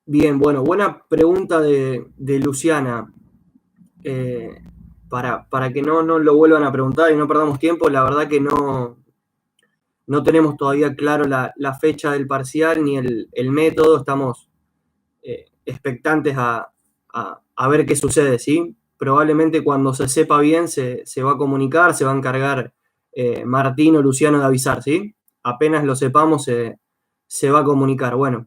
Bien, bueno, buena pregunta de Luciana. Para que no lo vuelvan a preguntar y no perdamos tiempo, la verdad que no tenemos todavía claro la fecha del parcial ni el método. Estamos expectantes a ver qué sucede, ¿sí? Probablemente cuando se sepa bien se va a comunicar, se va a encargar Martín o Luciano de avisar, ¿sí? Apenas lo sepamos se va a comunicar. Bueno,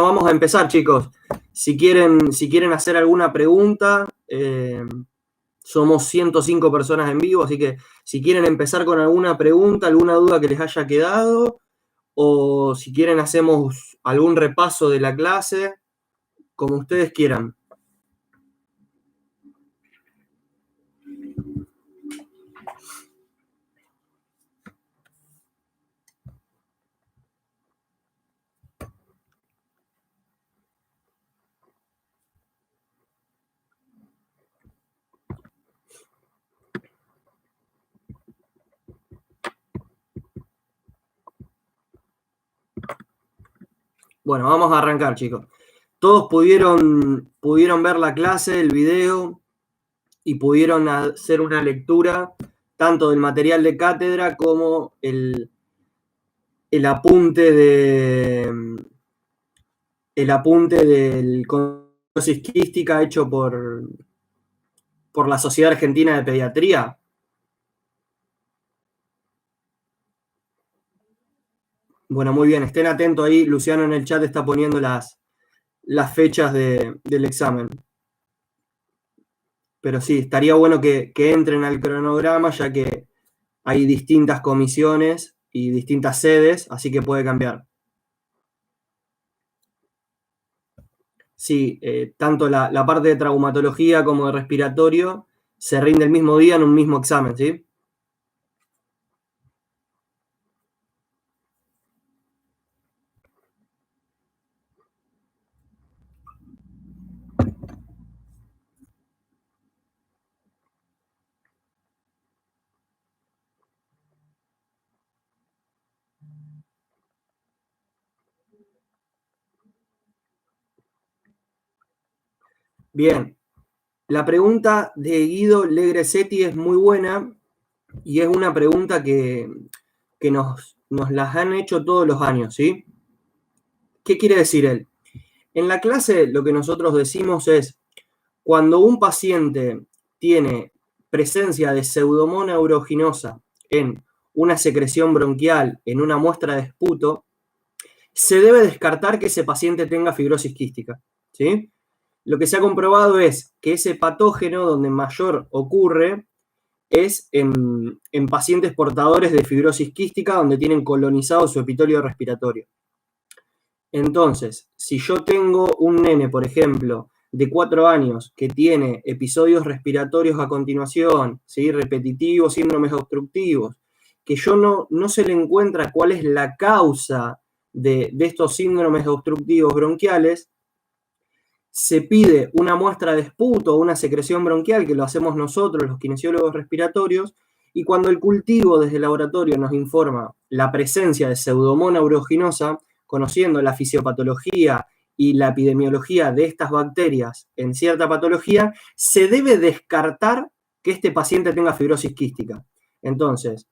vamos a empezar, chicos. Si quieren hacer alguna pregunta, somos 105 personas en vivo, así que si quieren empezar con alguna pregunta, alguna duda que les haya quedado, o si quieren hacemos algún repaso de la clase, como ustedes quieran. Bueno, vamos a arrancar, chicos. Todos pudieron ver la clase, el video, y pudieron hacer una lectura tanto del material de cátedra como el apunte del Condosis quística hecho por la Sociedad Argentina de Pediatría. Bueno, muy bien, estén atentos ahí. Luciano en el chat está poniendo las fechas del examen. Pero sí, estaría bueno que entren al cronograma, ya que hay distintas comisiones y distintas sedes, así que puede cambiar. Sí, tanto la parte de traumatología como de respiratorio se rinde el mismo día en un mismo examen, ¿sí? Bien, la pregunta de Guido Legresetti es muy buena y es una pregunta que nos las han hecho todos los años, ¿sí? ¿Qué quiere decir él? En la clase lo que nosotros decimos es, cuando un paciente tiene presencia de pseudomonas aeruginosa en una secreción bronquial, en una muestra de esputo, se debe descartar que ese paciente tenga fibrosis quística, ¿sí? Lo que se ha comprobado es que ese patógeno donde mayor ocurre es en pacientes portadores de fibrosis quística donde tienen colonizado su epitelio respiratorio. Entonces, si yo tengo un nene, por ejemplo, de 4 años que tiene episodios respiratorios a continuación, ¿sí? Repetitivos, síndromes obstructivos, que yo no se le encuentra cuál es la causa de estos síndromes obstructivos bronquiales, se pide una muestra de esputo o una secreción bronquial, que lo hacemos nosotros, los kinesiólogos respiratorios, y cuando el cultivo desde el laboratorio nos informa la presencia de Pseudomonas aeruginosa, conociendo la fisiopatología y la epidemiología de estas bacterias en cierta patología, se debe descartar que este paciente tenga fibrosis quística. Entonces,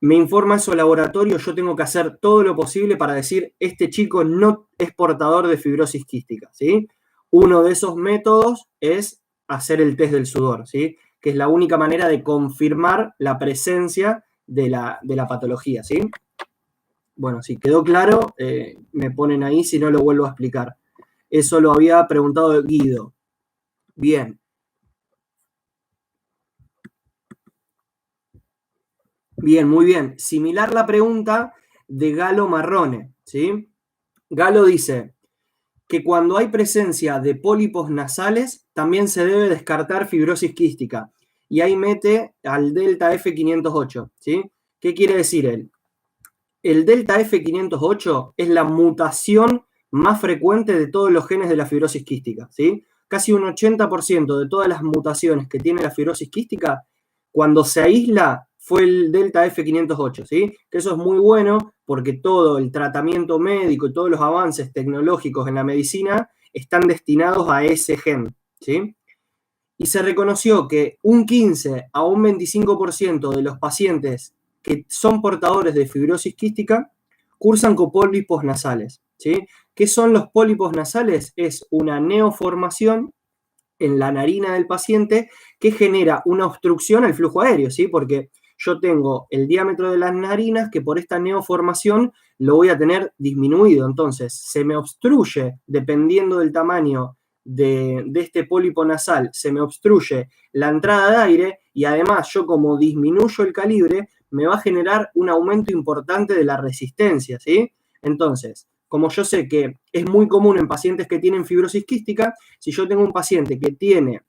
me informa eso el laboratorio, yo tengo que hacer todo lo posible para decir, este chico no es portador de fibrosis quística, ¿sí? Uno de esos métodos es hacer el test del sudor, ¿sí? Que es la única manera de confirmar la presencia de la patología, ¿sí? Bueno, si quedó claro, me ponen ahí, si no lo vuelvo a explicar. Eso lo había preguntado Guido. Bien. Bien, muy bien. Similar la pregunta de Galo Marrone, ¿sí? Galo dice que cuando hay presencia de pólipos nasales, también se debe descartar fibrosis quística. Y ahí mete al delta F508, ¿sí? ¿Qué quiere decir él? El delta F508 es la mutación más frecuente de todos los genes de la fibrosis quística, ¿sí? Casi un 80% de todas las mutaciones que tiene la fibrosis quística, cuando se aísla, fue el Delta F508, ¿sí? Que eso es muy bueno porque todo el tratamiento médico y todos los avances tecnológicos en la medicina están destinados a ese gen, ¿sí? Y se reconoció que un 15 a un 25% de los pacientes que son portadores de fibrosis quística cursan con pólipos nasales, ¿sí? ¿Qué son los pólipos nasales? Es una neoformación en la narina del paciente que genera una obstrucción al flujo aéreo, ¿sí? Porque yo tengo el diámetro de las narinas que por esta neoformación lo voy a tener disminuido. Entonces, se me obstruye, dependiendo del tamaño de este pólipo nasal, se me obstruye la entrada de aire y además yo como disminuyo el calibre, me va a generar un aumento importante de la resistencia, ¿sí? Entonces, como yo sé que es muy común en pacientes que tienen fibrosis quística, si yo tengo un paciente que tiene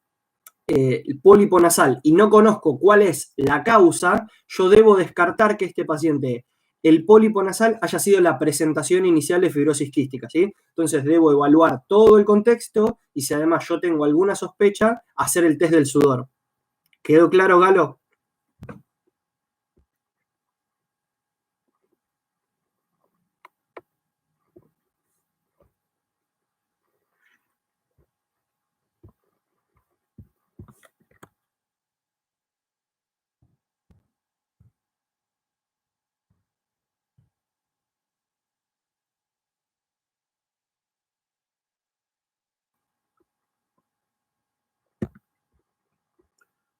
el pólipo nasal y no conozco cuál es la causa, yo debo descartar que este paciente, el pólipo nasal, haya sido la presentación inicial de fibrosis quística, ¿sí? Entonces debo evaluar todo el contexto y si además yo tengo alguna sospecha, hacer el test del sudor. ¿Quedó claro, Galo?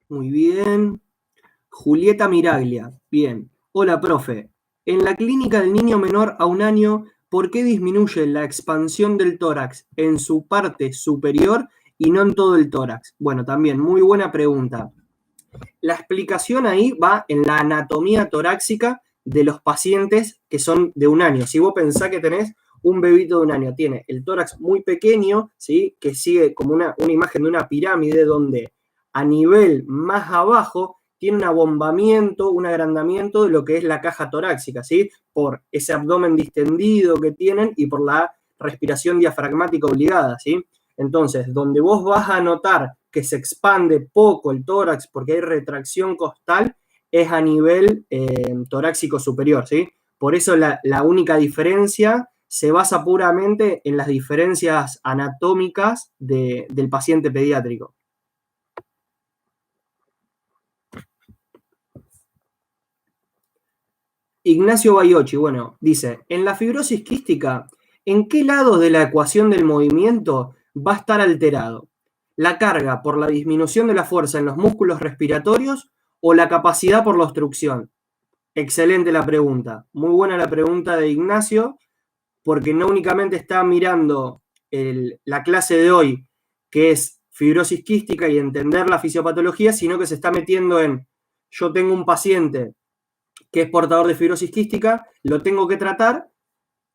Muy bien. Julieta Miraglia. Bien. Hola, profe. En la clínica del niño menor a 1 año, ¿por qué disminuye la expansión del tórax en su parte superior y no en todo el tórax? Bueno, también muy buena pregunta. La explicación ahí va en la anatomía torácica de los pacientes que son de 1 año. Si vos pensás que tenés un bebito de 1 año, tiene el tórax muy pequeño, ¿sí? Que sigue como una imagen de una pirámide donde a nivel más abajo tiene un abombamiento, un agrandamiento de lo que es la caja torácica, ¿sí? Por ese abdomen distendido que tienen y por la respiración diafragmática obligada, ¿sí? Entonces, donde vos vas a notar que se expande poco el tórax porque hay retracción costal, es a nivel torácico superior, ¿sí? Por eso la única diferencia se basa puramente en las diferencias anatómicas del paciente pediátrico. Ignacio Baiocchi, bueno, dice, en la fibrosis quística, ¿en qué lado de la ecuación del movimiento va a estar alterado? ¿La carga por la disminución de la fuerza en los músculos respiratorios o la capacidad por la obstrucción? Excelente la pregunta. Muy buena la pregunta de Ignacio, porque no únicamente está mirando la clase de hoy, que es fibrosis quística y entender la fisiopatología, sino que se está metiendo en, yo tengo un paciente que es portador de fibrosis quística, lo tengo que tratar,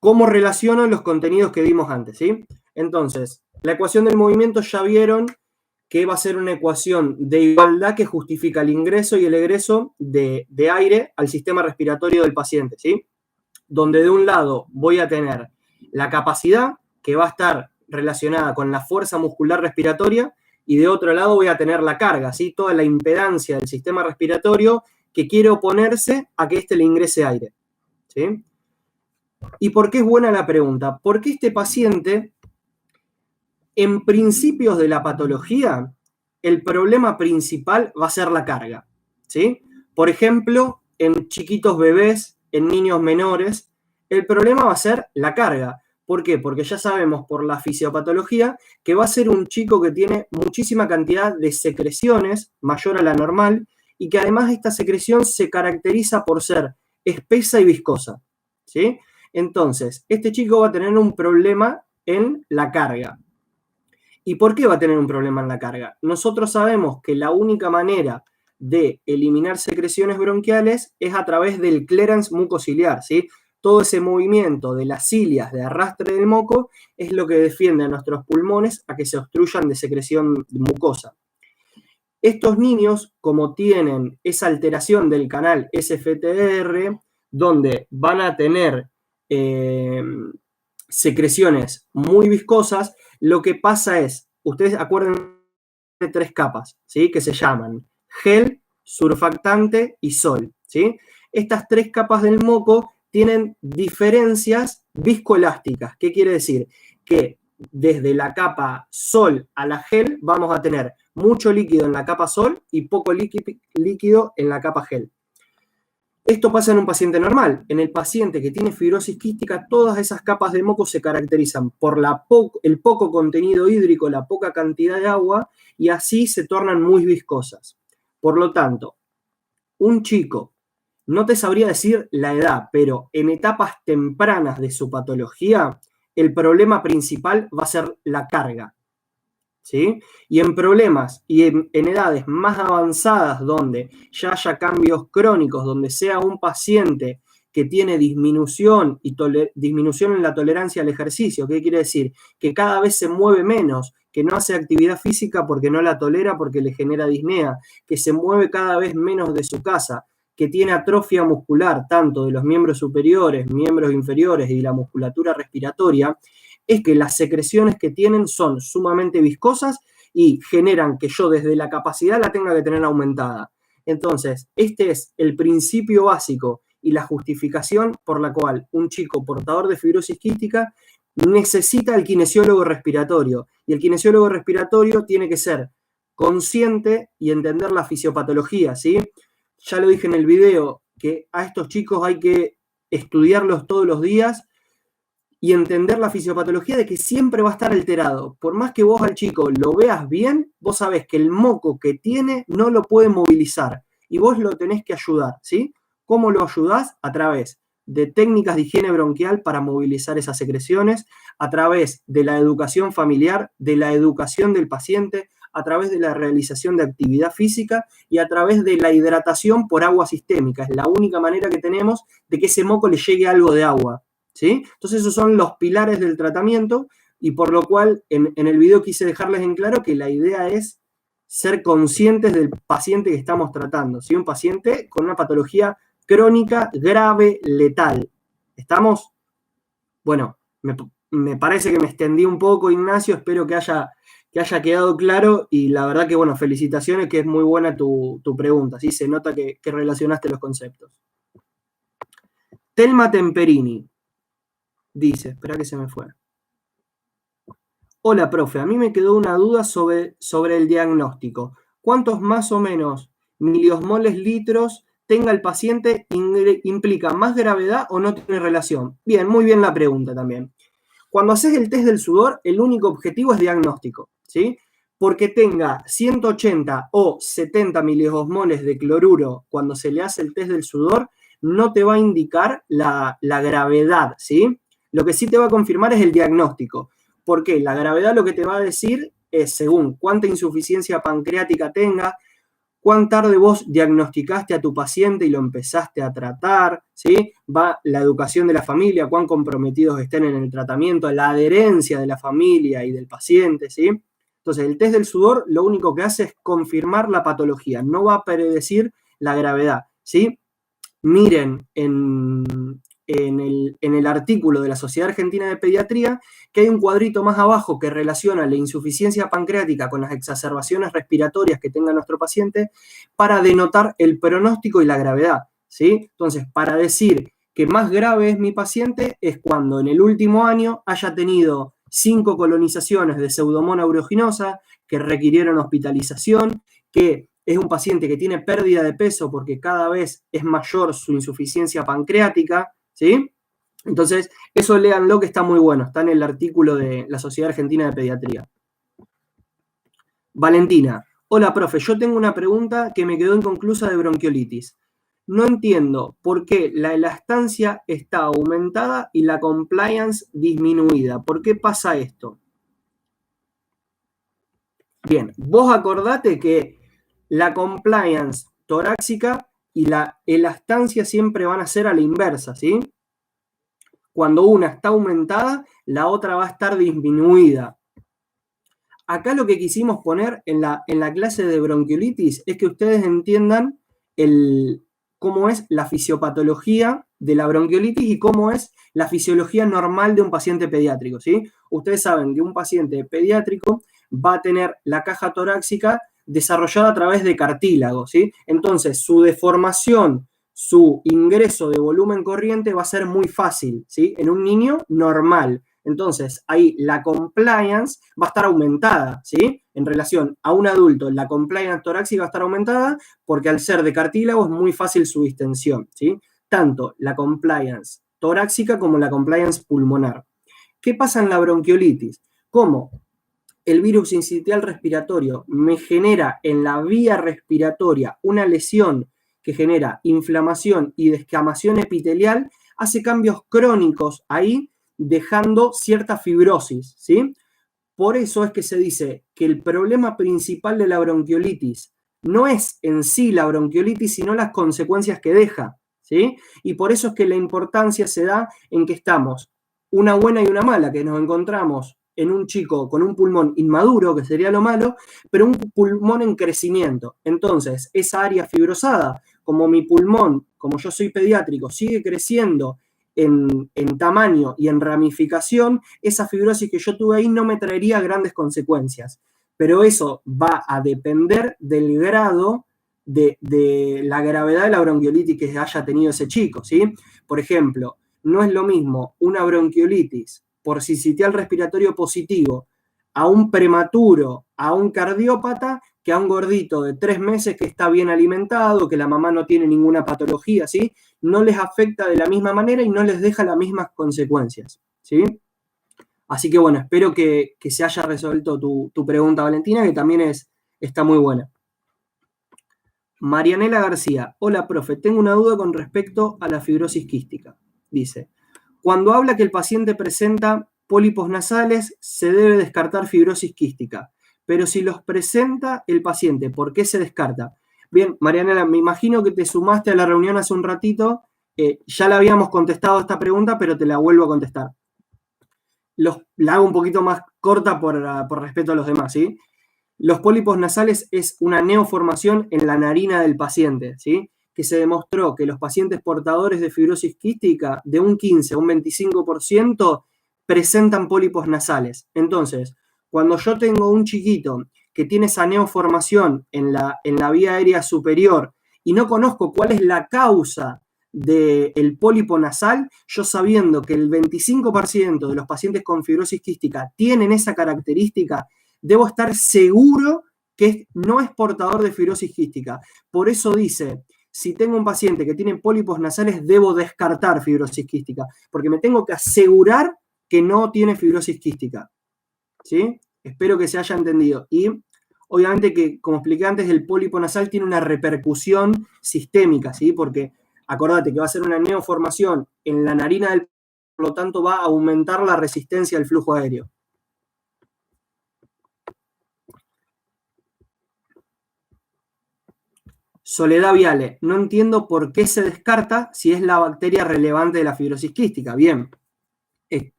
¿cómo relaciono los contenidos que vimos antes? ¿Sí? Entonces, la ecuación del movimiento ya vieron que va a ser una ecuación de igualdad que justifica el ingreso y el egreso de aire al sistema respiratorio del paciente, ¿sí? Donde de un lado voy a tener la capacidad, que va a estar relacionada con la fuerza muscular respiratoria, y de otro lado voy a tener la carga, ¿sí? Toda la impedancia del sistema respiratorio que quiere oponerse a que éste le ingrese aire, ¿sí? ¿Y por qué es buena la pregunta? Porque este paciente, en principios de la patología, el problema principal va a ser la carga, ¿sí? Por ejemplo, en chiquitos bebés, en niños menores, el problema va a ser la carga. ¿Por qué? Porque ya sabemos por la fisiopatología que va a ser un chico que tiene muchísima cantidad de secreciones, mayor a la normal, y que además esta secreción se caracteriza por ser espesa y viscosa, ¿sí? Entonces, este chico va a tener un problema en la carga. ¿Y por qué va a tener un problema en la carga? Nosotros sabemos que la única manera de eliminar secreciones bronquiales es a través del clearance mucociliar, ¿sí? Todo ese movimiento de las cilias de arrastre del moco es lo que defiende a nuestros pulmones a que se obstruyan de secreción mucosa. Estos niños, como tienen esa alteración del canal SFTR, donde van a tener secreciones muy viscosas, lo que pasa es, ustedes acuerden de 3 capas, ¿sí? Que se llaman gel, surfactante y sol, ¿sí? Estas tres capas del moco tienen diferencias viscoelásticas. ¿Qué quiere decir? Que desde la capa sol a la gel vamos a tener mucho líquido en la capa sol y poco líquido en la capa gel. Esto pasa en un paciente normal. En el paciente que tiene fibrosis quística, todas esas capas de moco se caracterizan por el poco contenido hídrico, la poca cantidad de agua, y así se tornan muy viscosas. Por lo tanto, un chico, no te sabría decir la edad, pero en etapas tempranas de su patología, el problema principal va a ser la carga, ¿sí? Y en problemas y en edades más avanzadas, donde ya haya cambios crónicos, donde sea un paciente que tiene disminución en la tolerancia al ejercicio, ¿qué quiere decir? Que cada vez se mueve menos, que no hace actividad física porque no la tolera, porque le genera disnea, que se mueve cada vez menos de su casa, que tiene atrofia muscular, tanto de los miembros superiores, miembros inferiores y la musculatura respiratoria, es que las secreciones que tienen son sumamente viscosas y generan que yo desde la capacidad la tenga que tener aumentada. Entonces, este es el principio básico y la justificación por la cual un chico portador de fibrosis quística necesita el kinesiólogo respiratorio. Y el kinesiólogo respiratorio tiene que ser consciente y entender la fisiopatología, ¿sí? Ya lo dije en el video, que a estos chicos hay que estudiarlos todos los días y entender la fisiopatología de que siempre va a estar alterado. Por más que vos al chico lo veas bien, vos sabés que el moco que tiene no lo puede movilizar y vos lo tenés que ayudar, ¿sí? ¿Cómo lo ayudás? A través de técnicas de higiene bronquial para movilizar esas secreciones, a través de la educación familiar, de la educación del paciente, a través de la realización de actividad física y a través de la hidratación por agua sistémica. Es la única manera que tenemos de que ese moco le llegue algo de agua, ¿sí? Entonces esos son los pilares del tratamiento y por lo cual en el video quise dejarles en claro que la idea es ser conscientes del paciente que estamos tratando, ¿sí? Un paciente con una patología crónica, grave, letal. ¿Estamos? Bueno, me parece que me extendí un poco, Ignacio, espero que haya quedado claro y la verdad que, bueno, felicitaciones, que es muy buena tu pregunta, ¿sí? Se nota que relacionaste los conceptos. Telma Temperini dice, espera que se me fue. Hola, profe, a mí me quedó una duda sobre el diagnóstico. ¿Cuántos más o menos miliosmoles litros tenga el paciente implica más gravedad o no tiene relación? Bien, muy bien la pregunta también. Cuando haces el test del sudor, el único objetivo es diagnóstico, ¿sí? Porque tenga 180 o 70 miliosmoles de cloruro cuando se le hace el test del sudor, no te va a indicar la gravedad, ¿sí? Lo que sí te va a confirmar es el diagnóstico. Porque la gravedad lo que te va a decir es según cuánta insuficiencia pancreática tenga, cuán tarde vos diagnosticaste a tu paciente y lo empezaste a tratar, ¿sí? Va la educación de la familia, cuán comprometidos estén en el tratamiento, la adherencia de la familia y del paciente, ¿sí? Entonces, el test del sudor lo único que hace es confirmar la patología, no va a predecir la gravedad, ¿sí? Miren en el artículo de la Sociedad Argentina de Pediatría que hay un cuadrito más abajo que relaciona la insuficiencia pancreática con las exacerbaciones respiratorias que tenga nuestro paciente para denotar el pronóstico y la gravedad, ¿sí? Entonces, para decir que más grave es mi paciente es cuando en el último año haya tenido 5 colonizaciones de Pseudomonas aeruginosa que requirieron hospitalización, que es un paciente que tiene pérdida de peso porque cada vez es mayor su insuficiencia pancreática, ¿sí? Entonces, eso léanlo que está muy bueno, está en el artículo de la Sociedad Argentina de Pediatría. Valentina, hola profe, yo tengo una pregunta que me quedó inconclusa de bronquiolitis. No entiendo por qué la elastancia está aumentada y la compliance disminuida. ¿Por qué pasa esto? Bien, vos acordate que la compliance torácica y la elastancia siempre van a ser a la inversa, ¿sí? Cuando una está aumentada, la otra va a estar disminuida. Acá lo que quisimos poner en la clase de bronquiolitis es que ustedes entiendan cómo es la fisiopatología de la bronquiolitis y cómo es la fisiología normal de un paciente pediátrico, ¿sí? Ustedes saben que un paciente pediátrico va a tener la caja torácica desarrollada a través de cartílago, ¿sí? Entonces, su deformación, su ingreso de volumen corriente va a ser muy fácil, ¿sí? En un niño normal. Entonces, ahí la compliance va a estar aumentada, ¿sí? En relación a un adulto, la compliance torácica va a estar aumentada porque al ser de cartílago es muy fácil su distensión, ¿sí? Tanto la compliance torácica como la compliance pulmonar. ¿Qué pasa en la bronquiolitis? Como el virus sincitial respiratorio me genera en la vía respiratoria una lesión que genera inflamación y descamación epitelial, hace cambios crónicos ahí, dejando cierta fibrosis, ¿sí? Por eso es que se dice que el problema principal de la bronquiolitis no es en sí la bronquiolitis, sino las consecuencias que deja, ¿sí? Y por eso es que la importancia se da en que estamos una buena y una mala, que nos encontramos en un chico con un pulmón inmaduro, que sería lo malo, pero un pulmón en crecimiento. Entonces, esa área fibrosada, como mi pulmón, como yo soy pediátrico, sigue creciendo en tamaño y en ramificación, esa fibrosis que yo tuve ahí no me traería grandes consecuencias. Pero eso va a depender del grado de la gravedad de la bronquiolitis que haya tenido ese chico, ¿sí? Por ejemplo, no es lo mismo una bronquiolitis por sincitial respiratorio positivo a un prematuro, a un cardiópata, que a un gordito de 3 meses que está bien alimentado, que la mamá no tiene ninguna patología, ¿sí? No les afecta de la misma manera y no les deja las mismas consecuencias, ¿sí? Así que bueno, espero que se haya resuelto tu pregunta, Valentina, que también está muy buena. Marianela García, hola profe, tengo una duda con respecto a la fibrosis quística. Dice, cuando habla que el paciente presenta pólipos nasales, se debe descartar fibrosis quística, pero si los presenta el paciente, ¿por qué se descarta? Bien, Marianela, me imagino que te sumaste a la reunión hace un ratito, ya le habíamos contestado esta pregunta, pero te la vuelvo a contestar. La hago un poquito más corta por respeto a los demás, ¿sí? Los pólipos nasales es una neoformación en la narina del paciente, ¿sí? Que se demostró que los pacientes portadores de fibrosis quística de un 15 a un 25% presentan pólipos nasales. Entonces, cuando yo tengo un chiquito que tiene esa neoformación en la vía aérea superior y no conozco cuál es la causa del pólipo nasal, yo sabiendo que el 25% de los pacientes con fibrosis quística tienen esa característica, debo estar seguro que no es portador de fibrosis quística. Por eso dice, si tengo un paciente que tiene pólipos nasales, debo descartar fibrosis quística, porque me tengo que asegurar que no tiene fibrosis quística. ¿Sí? Espero que se haya entendido. Y obviamente que, como expliqué antes, el pólipo nasal tiene una repercusión sistémica, ¿sí? Porque acordate que va a ser una neoformación en la narina por lo tanto va a aumentar la resistencia al flujo aéreo. Soledad Viale, no entiendo por qué se descarta si es la bacteria relevante de la fibrosis quística. Bien,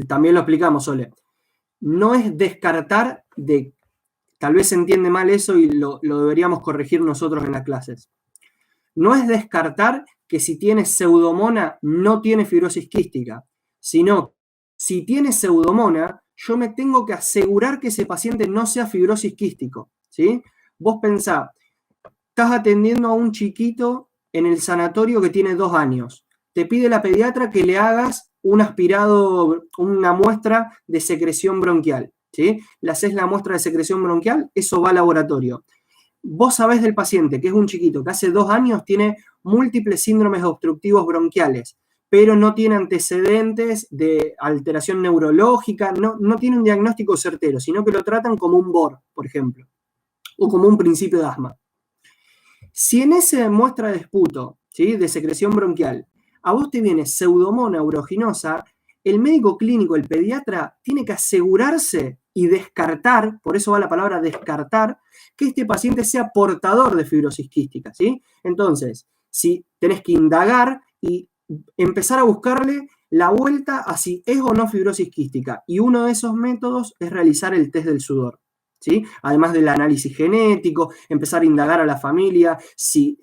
también lo explicamos, Sole. No es descartar tal vez se entiende mal eso y lo deberíamos corregir nosotros en las clases. No es descartar que si tiene pseudomona no tiene fibrosis quística, sino si tiene pseudomona, yo me tengo que asegurar que ese paciente no sea fibrosis quístico, ¿sí? Vos pensá, estás atendiendo a un chiquito en el sanatorio que tiene 2 años. Te pide la pediatra que le hagas un aspirado, una muestra de secreción bronquial, ¿sí? Le haces la muestra de secreción bronquial, eso va al laboratorio. Vos sabés del paciente que es un chiquito que hace 2 años tiene múltiples síndromes obstructivos bronquiales, pero no tiene antecedentes de alteración neurológica, no tiene un diagnóstico certero, sino que lo tratan como un BOR, por ejemplo, o como un principio de asma. Si en esa muestra de esputo, ¿sí? De secreción bronquial, a vos te viene pseudomona aeruginosa, el médico clínico, el pediatra, tiene que asegurarse y descartar, por eso va la palabra descartar, que este paciente sea portador de fibrosis quística, ¿sí? Entonces, si tenés que indagar y empezar a buscarle la vuelta a si es o no fibrosis quística. Y uno de esos métodos es realizar el test del sudor. ¿Sí? Además del análisis genético, empezar a indagar a la familia, si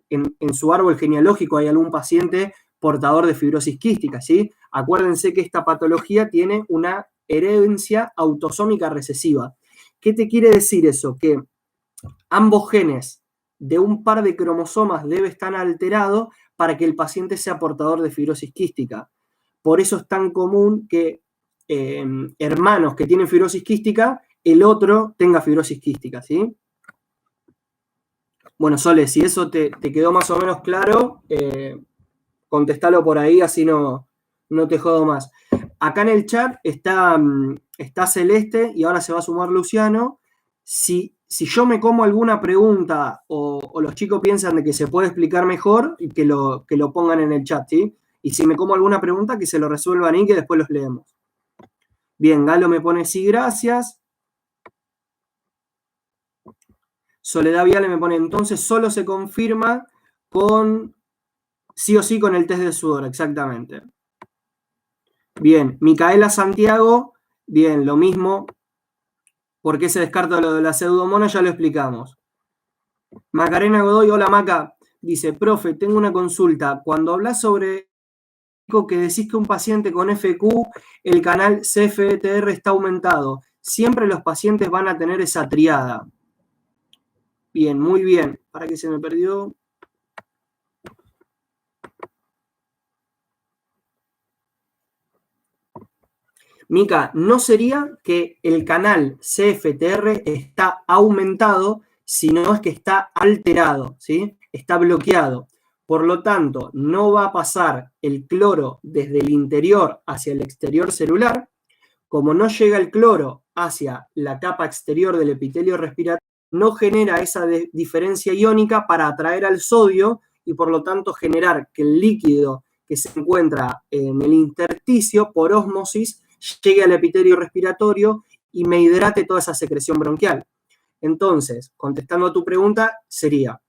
en su árbol genealógico hay algún paciente portador de fibrosis quística, ¿sí? Acuérdense que esta patología tiene una herencia autosómica recesiva. ¿Qué te quiere decir eso? Que Ambos genes de un par de cromosomas deben estar alterados para que el paciente sea portador de fibrosis quística. Por eso es tan común que hermanos que tienen fibrosis quística, el otro tenga fibrosis quística, ¿sí? Bueno, Sole, si eso te quedó más o menos claro, contestalo por ahí, así no te jodo más. Acá en el chat está Celeste y ahora se va a sumar Luciano. Si yo me como alguna pregunta o los chicos piensan de que se puede explicar mejor, que lo pongan en el chat, ¿sí? Y si me como alguna pregunta, que se lo resuelvan ahí, que después los leemos. Bien, Galo me pone sí, gracias. Soledad Viale me pone, entonces solo se confirma con, sí o sí, con el test de sudor, exactamente. Bien, Micaela Santiago, bien, lo mismo. ¿Por qué se descarta lo de la pseudomonas? Ya lo explicamos. Macarena Godoy, hola Maca, dice, profe, tengo una consulta. Cuando hablas sobre que decís que un paciente con FQ, el canal CFTR está aumentado, siempre los pacientes van a tener esa triada. Bien, muy bien. ¿Para qué se me perdió? Mica, ¿no sería que el canal CFTR está aumentado, sino es que está alterado, ¿sí? Está bloqueado. Por lo tanto, no va a pasar el cloro desde el interior hacia el exterior celular. Como no llega el cloro hacia la capa exterior del epitelio respiratorio, no genera esa diferencia iónica para atraer al sodio y por lo tanto generar que el líquido que se encuentra en el intersticio por ósmosis llegue al epitelio respiratorio y me hidrate toda esa secreción bronquial. Entonces, contestando a tu pregunta, sería,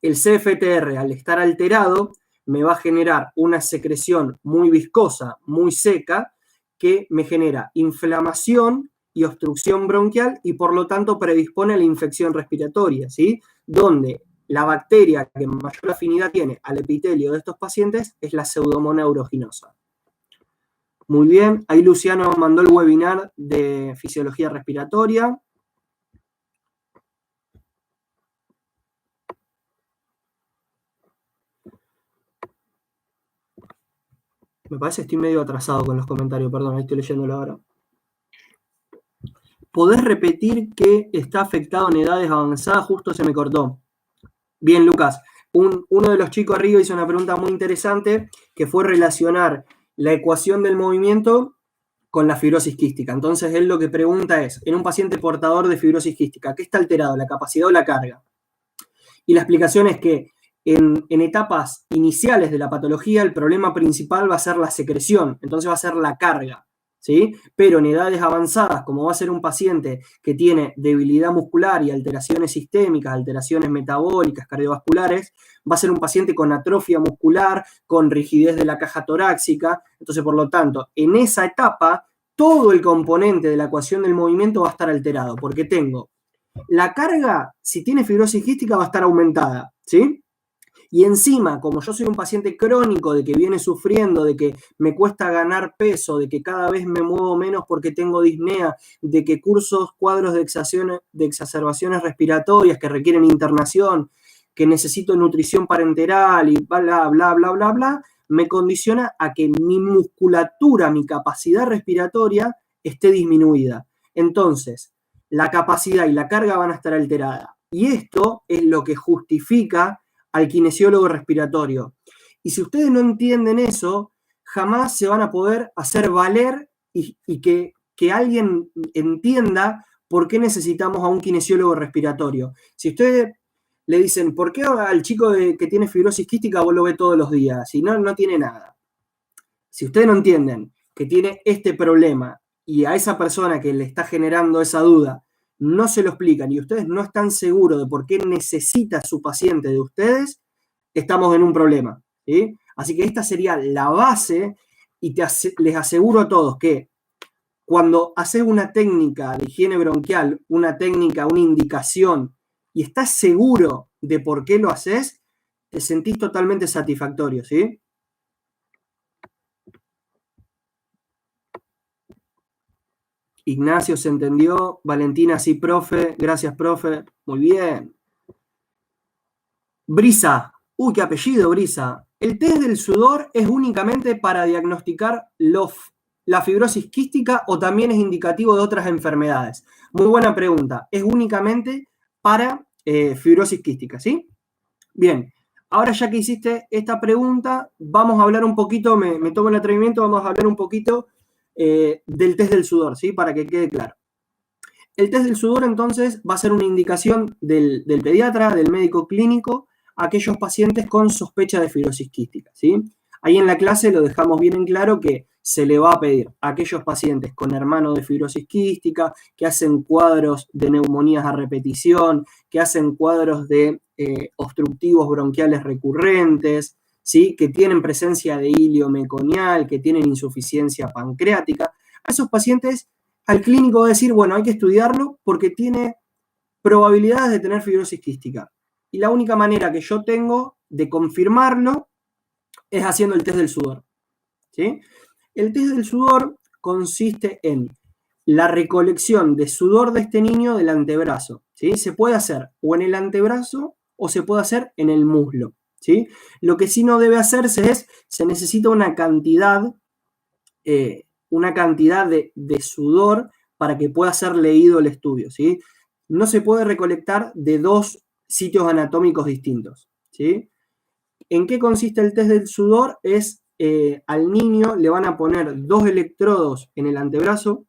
el CFTR al estar alterado me va a generar una secreción muy viscosa, muy seca, que me genera inflamación y obstrucción bronquial y por lo tanto predispone a la infección respiratoria, ¿sí? Donde la bacteria que mayor afinidad tiene al epitelio de estos pacientes es la Pseudomonas aeruginosa. Muy bien, ahí Luciano mandó el webinar de fisiología respiratoria. Me parece que estoy medio atrasado con los comentarios, perdón, ahí estoy leyéndolo ahora. ¿Podés repetir que está afectado en edades avanzadas? Justo se me cortó. Bien, Lucas. Uno de los chicos arriba hizo una pregunta muy interesante que fue relacionar la ecuación del movimiento con la fibrosis quística. Entonces, él lo que pregunta es, en un paciente portador de fibrosis quística, ¿qué está alterado, la capacidad o la carga? Y la explicación es que en etapas iniciales de la patología el problema principal va a ser la secreción, entonces va a ser la carga. ¿Sí? Pero en edades avanzadas, como va a ser un paciente que tiene debilidad muscular y alteraciones sistémicas, alteraciones metabólicas, cardiovasculares, va a ser un paciente con atrofia muscular, con rigidez de la caja torácica. Entonces, por lo tanto, en esa etapa, todo el componente de la ecuación del movimiento va a estar alterado, porque tengo la carga, si tiene fibrosis quística, va a estar aumentada, ¿sí? Y encima, como yo soy un paciente crónico de que viene sufriendo, de que me cuesta ganar peso, de que cada vez me muevo menos porque tengo disnea, de que curso cuadros de exacerbaciones respiratorias que requieren internación, que necesito nutrición parenteral y bla, bla, bla, bla, bla, me condiciona a que mi musculatura, mi capacidad respiratoria esté disminuida. Entonces, la capacidad y la carga van a estar alteradas. Y esto es lo que justifica al kinesiólogo respiratorio. Y si ustedes no entienden eso, jamás se van a poder hacer valer y que alguien entienda por qué necesitamos a un kinesiólogo respiratorio. Si ustedes le dicen, ¿por qué al chico que tiene fibrosis quística vos lo ves todos los días? Si no, no tiene nada. Si ustedes no entienden que tiene este problema y a esa persona que le está generando esa duda no se lo explican y ustedes no están seguros de por qué necesita su paciente de ustedes, estamos en un problema. ¿Sí? Así que esta sería la base y les aseguro a todos que cuando haces una técnica de higiene bronquial, una técnica, una indicación, y estás seguro de por qué lo haces, te sentís totalmente satisfactorio, ¿sí? Ignacio se entendió. Valentina, sí, profe. Gracias, profe. Muy bien. Brisa. Uy, qué apellido, Brisa. ¿El test del sudor es únicamente para diagnosticar la fibrosis quística o también es indicativo de otras enfermedades? Muy buena pregunta. Es únicamente para fibrosis quística, ¿sí? Bien. Ahora ya que hiciste esta pregunta, vamos a hablar un poquito, me tomo el atrevimiento, vamos a hablar un poquito del test del sudor, ¿sí? Para que quede claro. El test del sudor, entonces, va a ser una indicación del pediatra, del médico clínico, a aquellos pacientes con sospecha de fibrosis quística, ¿sí? Ahí en la clase lo dejamos bien en claro que se le va a pedir a aquellos pacientes con hermano de fibrosis quística, que hacen cuadros de neumonías a repetición, que hacen cuadros de obstructivos bronquiales recurrentes, ¿sí? Que tienen presencia de hilio meconial, que tienen insuficiencia pancreática. A esos pacientes al clínico va a decir, bueno, hay que estudiarlo porque tiene probabilidades de tener fibrosis quística. Y la única manera que yo tengo de confirmarlo es haciendo el test del sudor, ¿sí? El test del sudor consiste en la recolección de sudor de este niño del antebrazo, ¿sí? Se puede hacer o en el antebrazo o se puede hacer en el muslo, ¿sí? Lo que sí no debe hacerse es, se necesita una cantidad de sudor para que pueda ser leído el estudio, ¿sí? No se puede recolectar de dos sitios anatómicos distintos, ¿sí? ¿En qué consiste el test del sudor? Es al niño le van a poner 2 electrodos en el antebrazo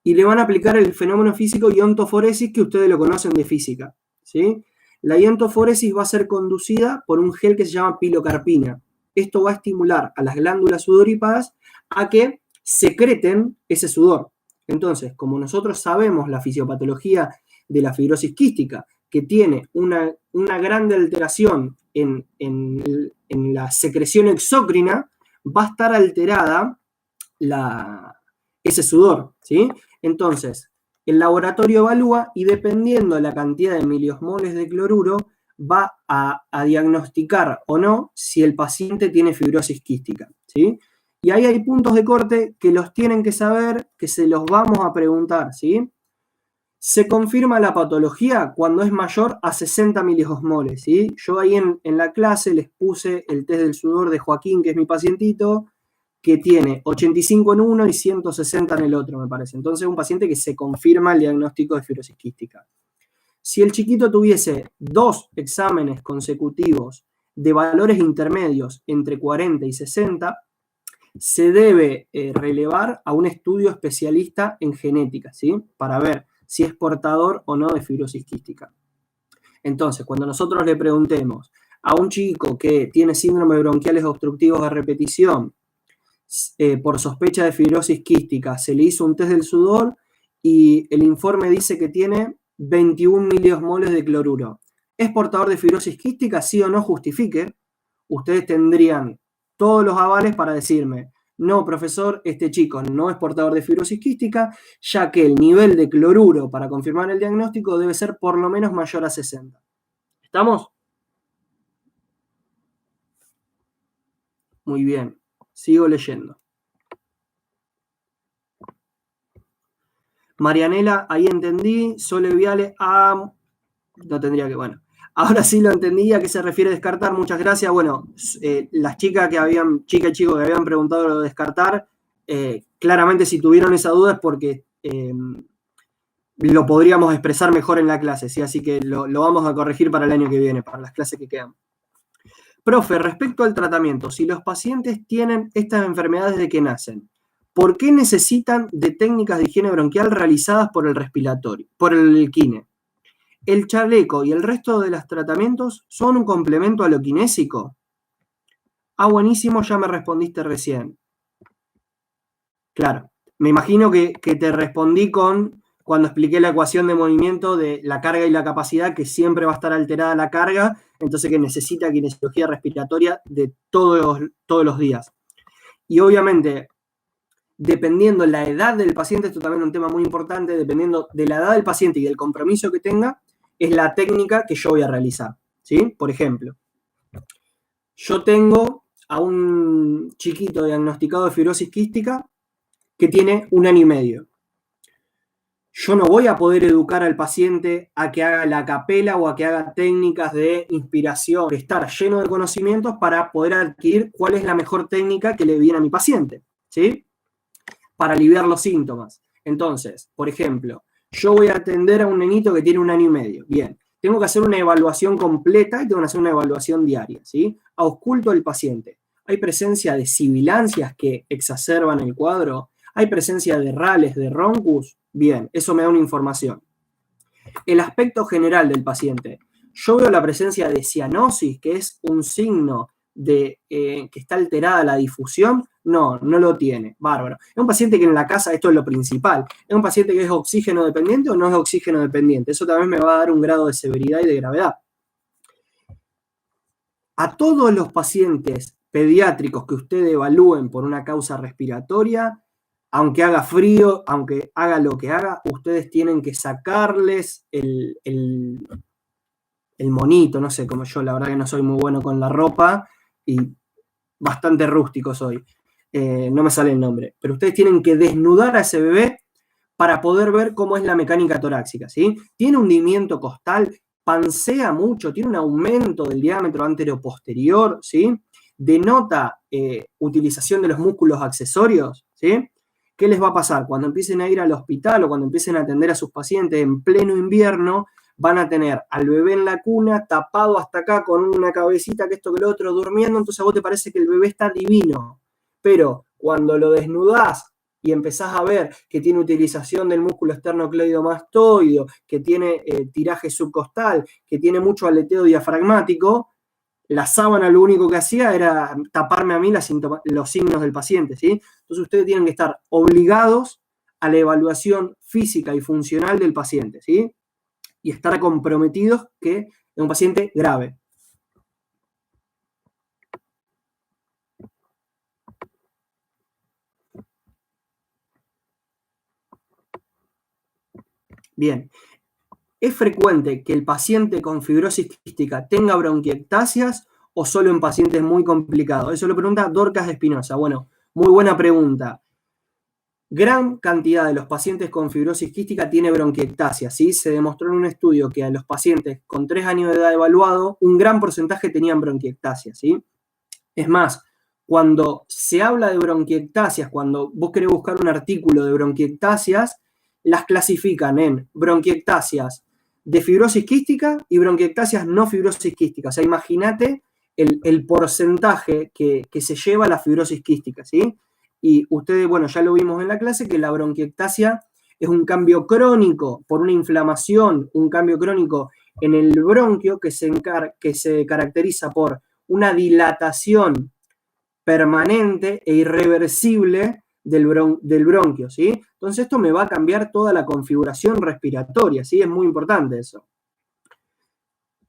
y le van a aplicar el fenómeno físico iontoforesis que ustedes lo conocen de física, ¿sí? La iontoforesis va a ser conducida por un gel que se llama pilocarpina. Esto va a estimular a las glándulas sudoríparas a que secreten ese sudor. Entonces, como nosotros sabemos la fisiopatología de la fibrosis quística, que tiene una grande alteración en la secreción exócrina, va a estar alterada ese sudor, ¿sí? Entonces, el laboratorio evalúa y dependiendo de la cantidad de miliosmoles de cloruro, va a diagnosticar o no si el paciente tiene fibrosis quística, ¿sí? Y ahí hay puntos de corte que los tienen que saber, que se los vamos a preguntar, ¿sí? Se confirma la patología cuando es mayor a 60 miliosmoles, ¿sí? Yo ahí en la clase les puse el test del sudor de Joaquín, que es mi pacientito, que tiene 85 en uno y 160 en el otro, me parece. Entonces, un paciente que se confirma el diagnóstico de fibrosis quística. Si el chiquito tuviese 2 exámenes consecutivos de valores intermedios entre 40 y 60, se debe relevar a un estudio especialista en genética, ¿sí? Para ver si es portador o no de fibrosis quística. Entonces, cuando nosotros le preguntemos a un chico que tiene síndrome bronquiales obstructivos a repetición, por sospecha de fibrosis quística, se le hizo un test del sudor y el informe dice que tiene 21 miliosmoles de cloruro. ¿Es portador de fibrosis quística? Sí o no, justifique. Ustedes tendrían todos los avales para decirme, no, profesor, este chico no es portador de fibrosis quística, ya que el nivel de cloruro para confirmar el diagnóstico debe ser por lo menos mayor a 60. ¿Estamos? Muy bien. Sigo leyendo. Marianela, ahí entendí. Sole Viale, no tendría que, bueno. Ahora sí lo entendí, ¿a qué se refiere descartar? Muchas gracias. Bueno, las chicas chica y chico que habían preguntado lo de descartar, claramente si tuvieron esa duda es porque lo podríamos expresar mejor en la clase, ¿sí? Así que lo vamos a corregir para el año que viene, para las clases que quedan. Profe, respecto al tratamiento, si los pacientes tienen estas enfermedades de que nacen, ¿por qué necesitan de técnicas de higiene bronquial realizadas por el respiratorio, por el kine? ¿El chaleco y el resto de los tratamientos son un complemento a lo kinésico? Ah, buenísimo, ya me respondiste recién. Claro, me imagino que te respondí cuando expliqué la ecuación de movimiento de la carga y la capacidad, que siempre va a estar alterada la carga, entonces que necesita kinesiología respiratoria de todos los días. Y obviamente, dependiendo de la edad del paciente, esto también es un tema muy importante, dependiendo de la edad del paciente y del compromiso que tenga, es la técnica que yo voy a realizar, ¿sí? Por ejemplo, yo tengo a un chiquito diagnosticado de fibrosis quística que tiene 1 año y medio. Yo no voy a poder educar al paciente a que haga la capela o a que haga técnicas de inspiración, de estar lleno de conocimientos para poder adquirir cuál es la mejor técnica que le viene a mi paciente, ¿sí? Para aliviar los síntomas. Entonces, por ejemplo, yo voy a atender a un nenito que tiene 1 año y medio. Bien, tengo que hacer una evaluación completa y tengo que hacer una evaluación diaria, ¿sí? Ausculto al paciente. ¿Hay presencia de sibilancias que exacerban el cuadro? ¿Hay presencia de rales, de roncus? Bien, eso me da una información. El aspecto general del paciente. Yo veo la presencia de cianosis, que es un signo de que está alterada la difusión. No, no lo tiene. Bárbaro. Es un paciente que en la casa, esto es lo principal, es un paciente que es oxígeno dependiente o no es oxígeno dependiente. Eso también me va a dar un grado de severidad y de gravedad. A todos los pacientes pediátricos que usted evalúen por una causa respiratoria, aunque haga frío, aunque haga lo que haga, ustedes tienen que sacarles el monito, no sé, como yo, la verdad que no soy muy bueno con la ropa y bastante rústico soy. No me sale el nombre. Pero ustedes tienen que desnudar a ese bebé para poder ver cómo es la mecánica torácica, ¿sí? Tiene hundimiento costal, pansea mucho, tiene un aumento del diámetro anteroposterior, ¿sí? Denota utilización de los músculos accesorios, ¿sí? ¿Qué les va a pasar? Cuando empiecen a ir al hospital o cuando empiecen a atender a sus pacientes en pleno invierno, van a tener al bebé en la cuna, tapado hasta acá, con una cabecita que esto que lo otro, durmiendo, entonces a vos te parece que el bebé está divino. Pero cuando lo desnudás y empezás a ver que tiene utilización del músculo esternocleidomastoideo, que tiene tiraje subcostal, que tiene mucho aleteo diafragmático, la sábana lo único que hacía era taparme a mí los signos del paciente, ¿sí? Entonces ustedes tienen que estar obligados a la evaluación física y funcional del paciente, ¿sí? Y estar comprometidos que es un paciente grave. Bien, ¿es frecuente que el paciente con fibrosis quística tenga bronquiectasias o solo en pacientes muy complicados? Eso lo pregunta Dorcas de Espinosa. Bueno, muy buena pregunta. Gran cantidad de los pacientes con fibrosis quística tiene bronquiectasia, ¿sí? Se demostró en un estudio que a los pacientes con 3 años de edad evaluado, un gran porcentaje tenían bronquiectasia, ¿sí? Es más, cuando se habla de bronquiectasias, cuando vos querés buscar un artículo de bronquiectasias, las clasifican en bronquiectasias de fibrosis quística y bronquiectasias no fibrosis quística. O sea, imagínate el porcentaje que se lleva la fibrosis quística, ¿sí? Y ustedes, bueno, ya lo vimos en la clase, que la bronquiectasia es un cambio crónico por una inflamación, un cambio crónico en el bronquio que se caracteriza por una dilatación permanente e irreversible del bronquio, ¿sí? Entonces esto me va a cambiar toda la configuración respiratoria, ¿sí? Es muy importante eso.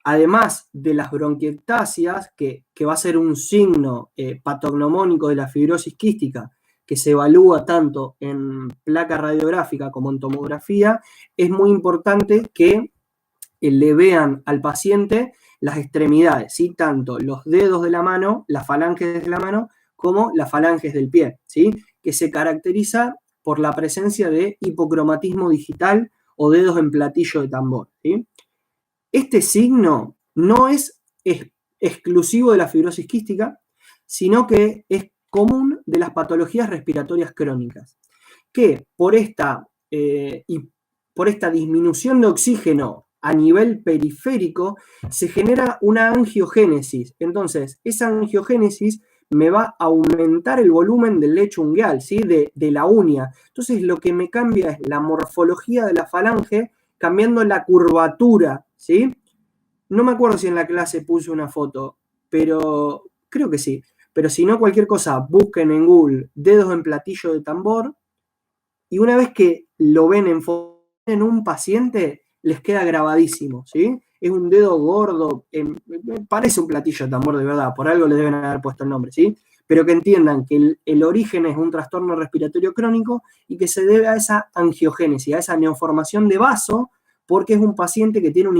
Además de las bronquiectasias, que va a ser un signo patognomónico de la fibrosis quística, que se evalúa tanto en placa radiográfica como en tomografía, es muy importante que le vean al paciente las extremidades, ¿sí? Tanto los dedos de la mano, las falanges de la mano, como las falanges del pie, ¿sí? Que se caracteriza por la presencia de hipocromatismo digital o dedos en platillo de tambor, ¿sí? Este signo no es exclusivo de la fibrosis quística, sino que es común de las patologías respiratorias crónicas, que por esta disminución de oxígeno a nivel periférico se genera una angiogénesis. Entonces, esa angiogénesis me va a aumentar el volumen del lecho ungueal, ¿sí? de la uña. Entonces, lo que me cambia es la morfología de la falange, cambiando la curvatura, ¿sí? No me acuerdo si en la clase puse una foto, pero creo que sí. Pero si no, cualquier cosa, busquen en Google dedos en platillo de tambor y una vez que lo ven en un paciente, les queda grabadísimo, ¿sí? Es un dedo gordo, parece un platillo de tambor de verdad, por algo le deben haber puesto el nombre, ¿sí? Pero que entiendan que el origen es un trastorno respiratorio crónico y que se debe a esa angiogénesis, a esa neoformación de vaso, porque es un paciente que tiene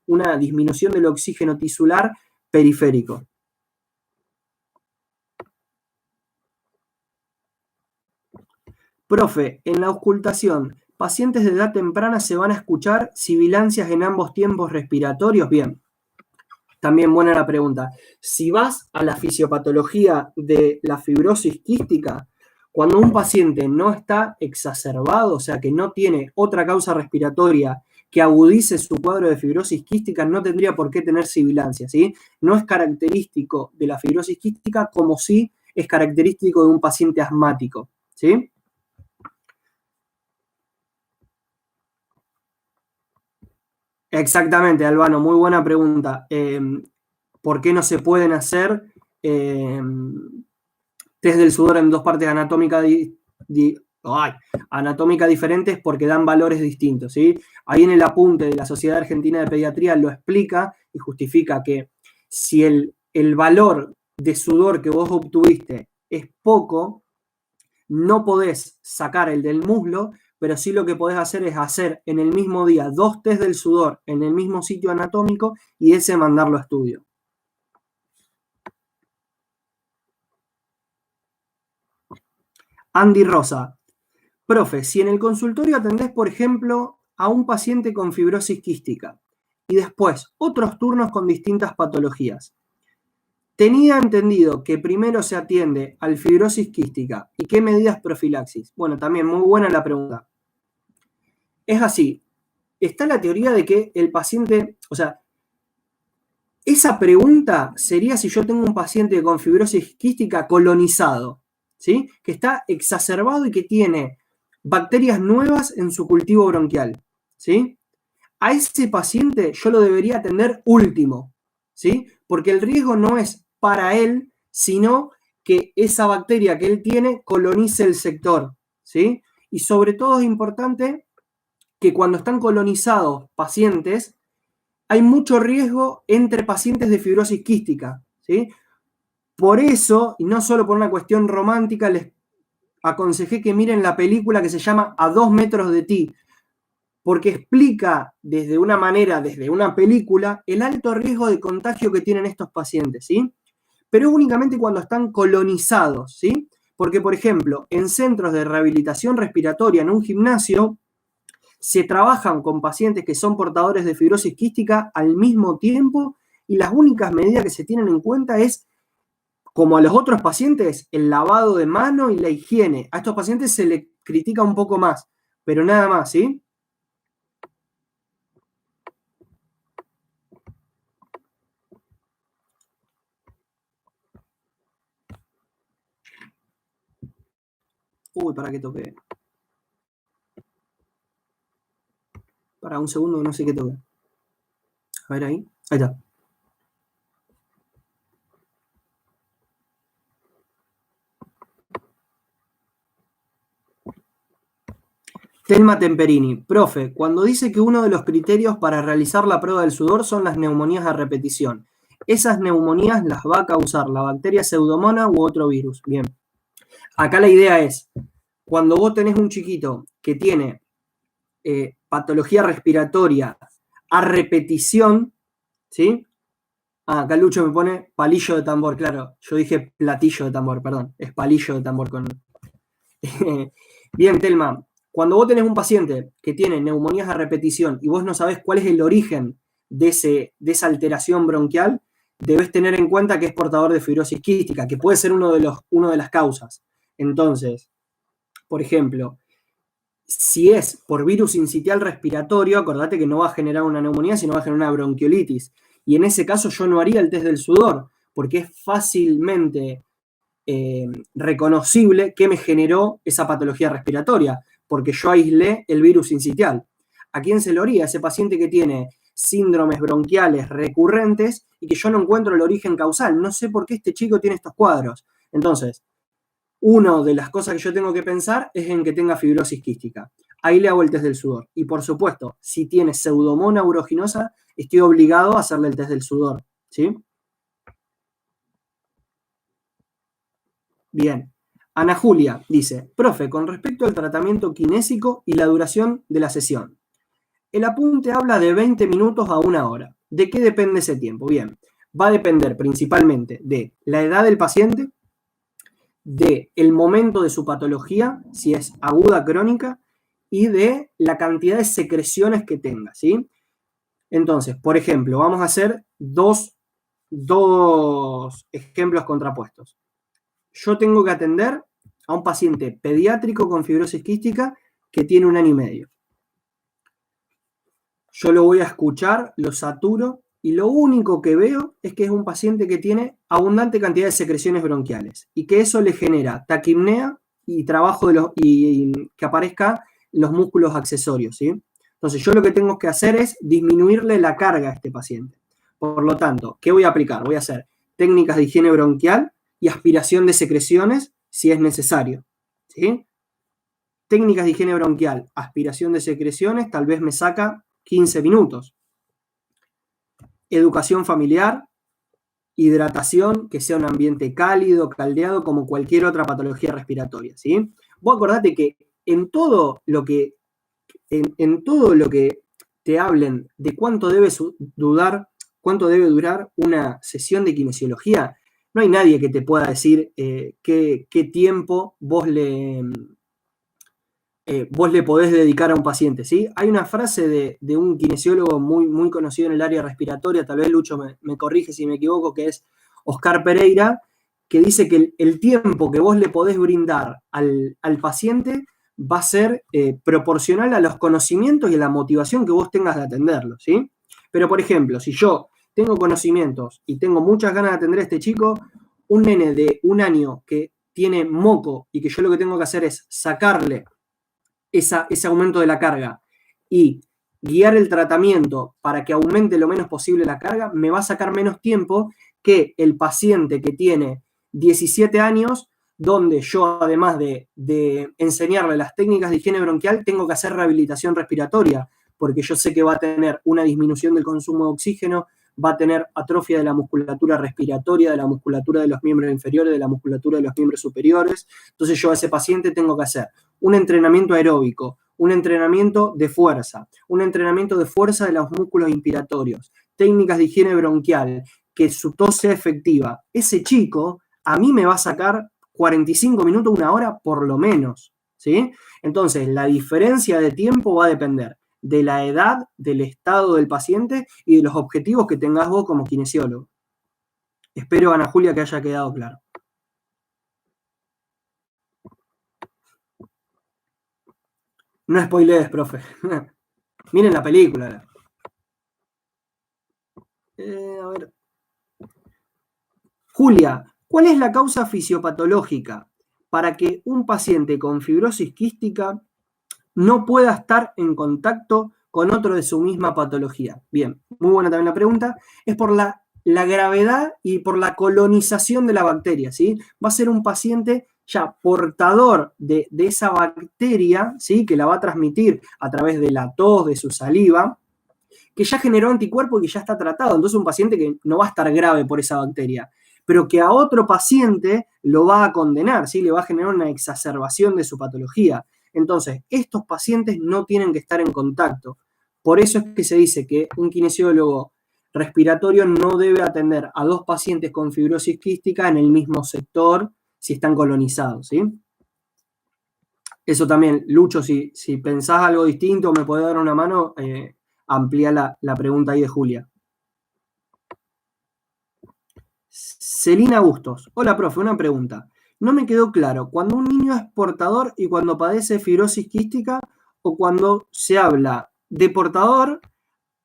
una disminución del oxígeno tisular periférico. Profe, en la auscultación, Pacientes de edad temprana se van a escuchar sibilancias en ambos tiempos respiratorios. Bien, también buena la pregunta. Si vas a la fisiopatología de la fibrosis quística, cuando un paciente no está exacerbado, o sea, que no tiene otra causa respiratoria que agudice su cuadro de fibrosis quística, no tendría por qué tener sibilancia, ¿sí? No es característico de la fibrosis quística como sí es característico de un paciente asmático, ¿sí? Exactamente, Albano, muy buena pregunta. ¿Por qué no se pueden hacer test del sudor en dos partes anatómicas anatómica diferentes? Porque dan valores distintos, ¿sí? Ahí en el apunte de la Sociedad Argentina de Pediatría lo explica y justifica que si el valor de sudor que vos obtuviste es poco, no podés sacar el del muslo, pero sí lo que podés hacer es hacer en el mismo día dos test del sudor en el mismo sitio anatómico y ese mandarlo a estudio. Andy Rosa. Profe, si en el consultorio atendés, por ejemplo, a un paciente con fibrosis quística y después otros turnos con distintas patologías, tenía entendido que primero se atiende al fibrosis quística y qué medidas profilaxis. Bueno, también muy buena la pregunta. Es así, está la teoría de que el paciente, o sea, esa pregunta sería si yo tengo un paciente con fibrosis quística colonizado, ¿sí? Que está exacerbado y que tiene bacterias nuevas en su cultivo bronquial, ¿sí? A ese paciente yo lo debería atender último, ¿sí? Porque el riesgo no es para él, sino que esa bacteria que él tiene colonice el sector, ¿sí? Y sobre todo es importante que cuando están colonizados pacientes, hay mucho riesgo entre pacientes de fibrosis quística, ¿sí? Por eso, y no solo por una cuestión romántica, les aconsejé que miren la película que se llama A 2 metros de ti, porque explica desde una manera, desde una película, el alto riesgo de contagio que tienen estos pacientes, ¿sí? Pero únicamente cuando están colonizados, ¿sí? Porque, por ejemplo, en centros de rehabilitación respiratoria, en un gimnasio, se trabajan con pacientes que son portadores de fibrosis quística al mismo tiempo y las únicas medidas que se tienen en cuenta es, como a los otros pacientes, el lavado de mano y la higiene. A estos pacientes se les critica un poco más, pero nada más, ¿sí? Uy, para que toque. Para un segundo, no sé qué toque. A ver ahí. Ahí está. Telma Temperini. Profe, cuando dice que uno de los criterios para realizar la prueba del sudor son las neumonías a repetición, ¿esas neumonías las va a causar la bacteria Pseudomonas u otro virus? Bien. Acá la idea es, cuando vos tenés un chiquito que tiene patología respiratoria a repetición, ¿sí? Acá Lucho me pone palillo de tambor, claro. Yo dije platillo de tambor, perdón. Es palillo de tambor con... Bien, Telma. Cuando vos tenés un paciente que tiene neumonías a repetición y vos no sabés cuál es el origen de esa alteración bronquial, debes tener en cuenta que es portador de fibrosis quística, que puede ser una de las causas. Entonces, por ejemplo, si es por virus sincitial respiratorio, acordate que no va a generar una neumonía, sino va a generar una bronquiolitis. Y en ese caso yo no haría el test del sudor, porque es fácilmente reconocible que me generó esa patología respiratoria, porque yo aislé el virus sincitial. ¿A quién se lo haría? A ese paciente que tiene síndromes bronquiales recurrentes y que yo no encuentro el origen causal. No sé por qué este chico tiene estos cuadros. Entonces, una de las cosas que yo tengo que pensar es en que tenga fibrosis quística. Ahí le hago el test del sudor. Y por supuesto, si tiene pseudomonas aeruginosa, estoy obligado a hacerle el test del sudor. ¿Sí? Bien. Ana Julia dice, profe, con respecto al tratamiento kinésico y la duración de la sesión. El apunte habla de 20 minutos a 1 hora. ¿De qué depende ese tiempo? Bien, va a depender principalmente de la edad del paciente, de el momento de su patología, si es aguda, crónica, y de la cantidad de secreciones que tenga, ¿sí? Entonces, por ejemplo, vamos a hacer dos ejemplos contrapuestos. Yo tengo que atender a un paciente pediátrico con fibrosis quística que tiene 1 año y medio. Yo lo voy a escuchar, lo saturo y lo único que veo es que es un paciente que tiene abundante cantidad de secreciones bronquiales y que eso le genera taquipnea y trabajo y que aparezca los músculos accesorios, ¿sí? Entonces yo lo que tengo que hacer es disminuirle la carga a este paciente. Por lo tanto, ¿qué voy a aplicar? Voy a hacer técnicas de higiene bronquial y aspiración de secreciones si es necesario, ¿sí? Técnicas de higiene bronquial, aspiración de secreciones, tal vez me saca 15 minutos. Educación familiar, hidratación, que sea un ambiente cálido, caldeado, como cualquier otra patología respiratoria, ¿sí? Vos acordate que en todo lo que te hablen de cuánto debe durar una sesión de kinesiología, no hay nadie que te pueda decir qué tiempo vos le podés dedicar a un paciente, ¿sí? Hay una frase de un kinesiólogo muy, muy conocido en el área respiratoria, tal vez Lucho me corrige si me equivoco, que es Oscar Pereira, que dice que el tiempo que vos le podés brindar al paciente va a ser proporcional a los conocimientos y a la motivación que vos tengas de atenderlo, ¿sí? Pero, por ejemplo, si yo tengo conocimientos y tengo muchas ganas de atender a este chico, un nene de 1 año que tiene moco y que yo lo que tengo que hacer es sacarle ese aumento de la carga y guiar el tratamiento para que aumente lo menos posible la carga, me va a sacar menos tiempo que el paciente que tiene 17 años, donde yo, además de enseñarle las técnicas de higiene bronquial, tengo que hacer rehabilitación respiratoria, porque yo sé que va a tener una disminución del consumo de oxígeno, va a tener atrofia de la musculatura respiratoria, de la musculatura de los miembros inferiores, de la musculatura de los miembros superiores. Entonces yo a ese paciente tengo que hacer un entrenamiento aeróbico, un entrenamiento de fuerza, un entrenamiento de fuerza de los músculos inspiratorios, técnicas de higiene bronquial, que su tos sea efectiva. Ese chico a mí me va a sacar 45 minutos, 1 hora por lo menos, ¿sí? Entonces, la diferencia de tiempo va a depender de la edad, del estado del paciente y de los objetivos que tengas vos como kinesiólogo. Espero, Ana Julia, que haya quedado claro. No spoilees, profe. Miren la película. A ver. Julia, ¿cuál es la causa fisiopatológica para que un paciente con fibrosis quística no pueda estar en contacto con otro de su misma patología? Bien, muy buena también la pregunta. Es por la gravedad y por la colonización de la bacteria, ¿sí? Va a ser un paciente ya portador de esa bacteria, ¿sí? Que la va a transmitir a través de la tos, de su saliva, que ya generó anticuerpo y que ya está tratado. Entonces un paciente que no va a estar grave por esa bacteria, pero que a otro paciente lo va a condenar, ¿sí? Le va a generar una exacerbación de su patología. Entonces, estos pacientes no tienen que estar en contacto. Por eso es que se dice que un kinesiólogo respiratorio no debe atender a 2 pacientes con fibrosis quística en el mismo sector si están colonizados, ¿sí? Eso también, Lucho, si pensás algo distinto, me podés dar una mano, amplía la pregunta ahí de Julia. Celina Bustos. Hola, profe, una pregunta. No me quedó claro, ¿cuando un niño es portador y cuando padece fibrosis quística o cuando se habla de portador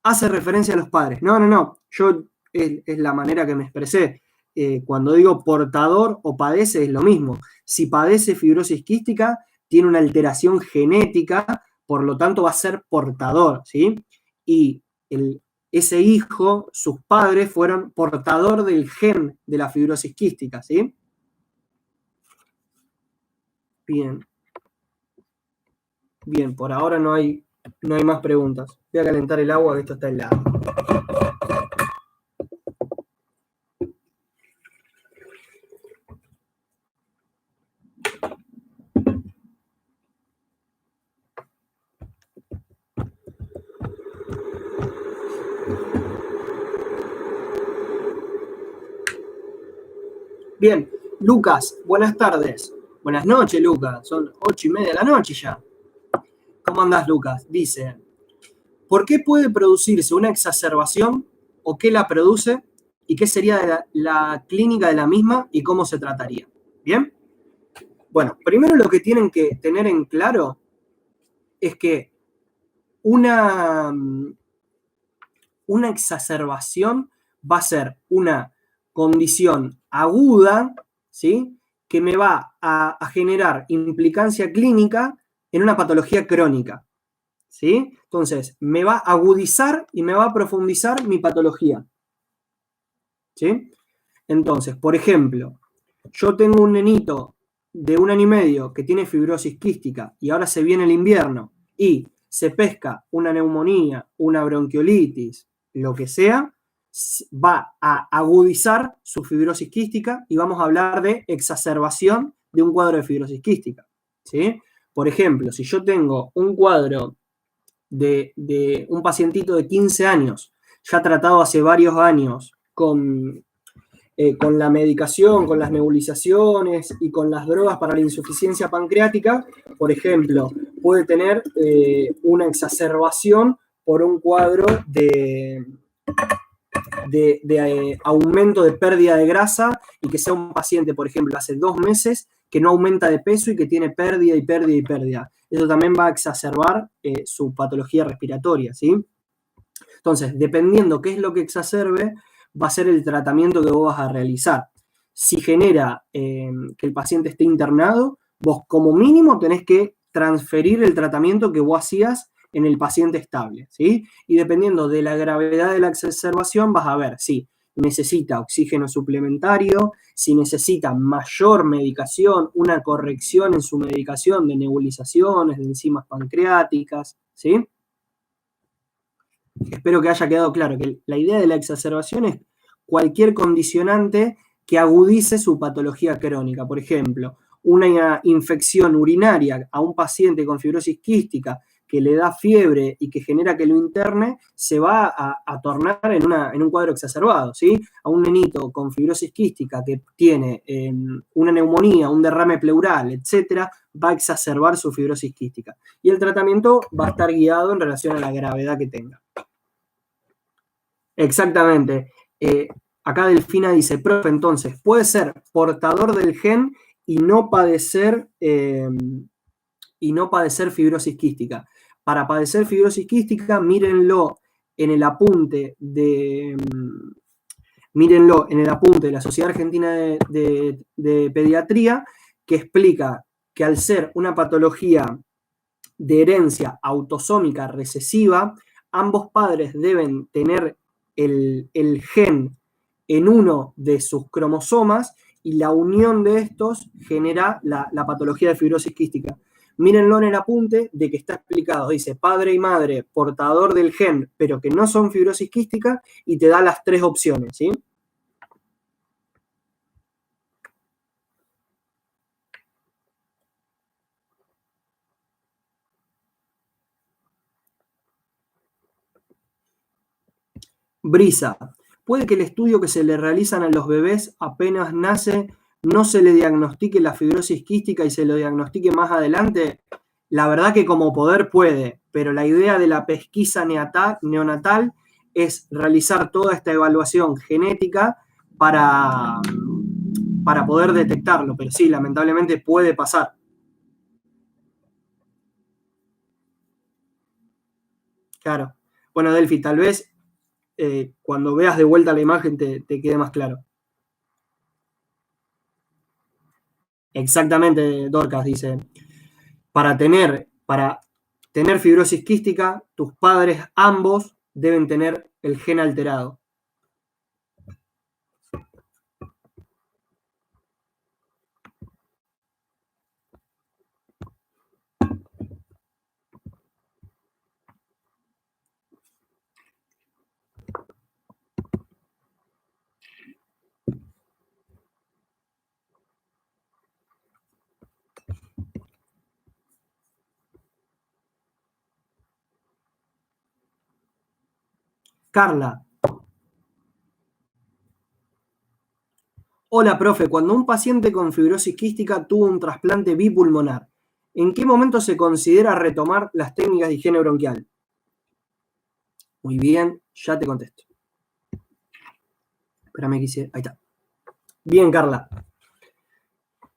hace referencia a los padres? No. Yo es la manera que me expresé. Cuando digo portador o padece es lo mismo. Si padece fibrosis quística, tiene una alteración genética, por lo tanto va a ser portador, ¿sí? Y ese hijo, sus padres fueron portador del gen de la fibrosis quística, ¿sí? Bien. Bien, por ahora no hay más preguntas. Voy a calentar el agua, que esto está helado. Bien, Lucas, buenas tardes. Buenas noches, Lucas. Son 8:30 de la noche ya. ¿Cómo andás, Lucas? Dice, ¿por qué puede producirse una exacerbación o qué la produce y qué sería la clínica de la misma y cómo se trataría? ¿Bien? Bueno, primero lo que tienen que tener en claro es que una, una exacerbación va a ser una condición aguda, ¿sí? Que me va a generar implicancia clínica en una patología crónica, ¿sí? Entonces, me va a agudizar y me va a profundizar mi patología, ¿sí? Entonces, por ejemplo, yo tengo un nenito de 1 año y medio que tiene fibrosis quística y ahora se viene el invierno y se pesca una neumonía, una bronquiolitis, lo que sea, va a agudizar su fibrosis quística y vamos a hablar de exacerbación de un cuadro de fibrosis quística, ¿sí? Por ejemplo, si yo tengo un cuadro de un pacientito de 15 años, ya tratado hace varios años con la medicación, con las nebulizaciones y con las drogas para la insuficiencia pancreática, por ejemplo, puede tener una exacerbación por un cuadro de aumento de pérdida de grasa y que sea un paciente, por ejemplo, hace 2 meses que no aumenta de peso y que tiene pérdida y pérdida y pérdida. Eso también va a exacerbar su patología respiratoria, ¿sí? Entonces, dependiendo qué es lo que exacerbe, va a ser el tratamiento que vos vas a realizar. Si genera que el paciente esté internado, vos como mínimo tenés que transferir el tratamiento que vos hacías en el paciente estable, ¿sí? Y dependiendo de la gravedad de la exacerbación, vas a ver si necesita oxígeno suplementario, si necesita mayor medicación, una corrección en su medicación de nebulizaciones, de enzimas pancreáticas, ¿sí? Espero que haya quedado claro que la idea de la exacerbación es cualquier condicionante que agudice su patología crónica. Por ejemplo, una infección urinaria a un paciente con fibrosis quística que le da fiebre y que genera que lo interne, se va a tornar en un cuadro exacerbado, ¿sí? A un nenito con fibrosis quística que tiene una neumonía, un derrame pleural, etcétera, va a exacerbar su fibrosis quística. Y el tratamiento va a estar guiado en relación a la gravedad que tenga. Exactamente. Acá Delfina dice, profe, entonces, puede ser portador del gen y no padecer fibrosis quística. Para padecer fibrosis quística, mírenlo en el apunte de la Sociedad Argentina de Pediatría, que explica que al ser una patología de herencia autosómica recesiva, ambos padres deben tener el gen en uno de sus cromosomas y la unión de estos genera la patología de fibrosis quística. Mírenlo en el apunte de que está explicado, dice padre y madre portador del gen, pero que no son fibrosis quística, y te da las 3 opciones, ¿sí? Brisa. Puede que el estudio que se le realizan a los bebés apenas nace no se le diagnostique la fibrosis quística y se lo diagnostique más adelante. La verdad que como poder puede, pero la idea de la pesquisa neonatal es realizar toda esta evaluación genética para, para poder detectarlo. Pero sí, lamentablemente puede pasar. Claro. Bueno, Delphi, tal vez cuando veas de vuelta la imagen te quede más claro. Exactamente, Dorcas dice, para tener fibrosis quística, tus padres ambos deben tener el gen alterado. Carla, hola profe, cuando un paciente con fibrosis quística tuvo un trasplante bipulmonar, ¿En qué momento se considera retomar las técnicas de higiene bronquial? Muy bien, ya te contesto. Espérame, ahí está. Bien, Carla.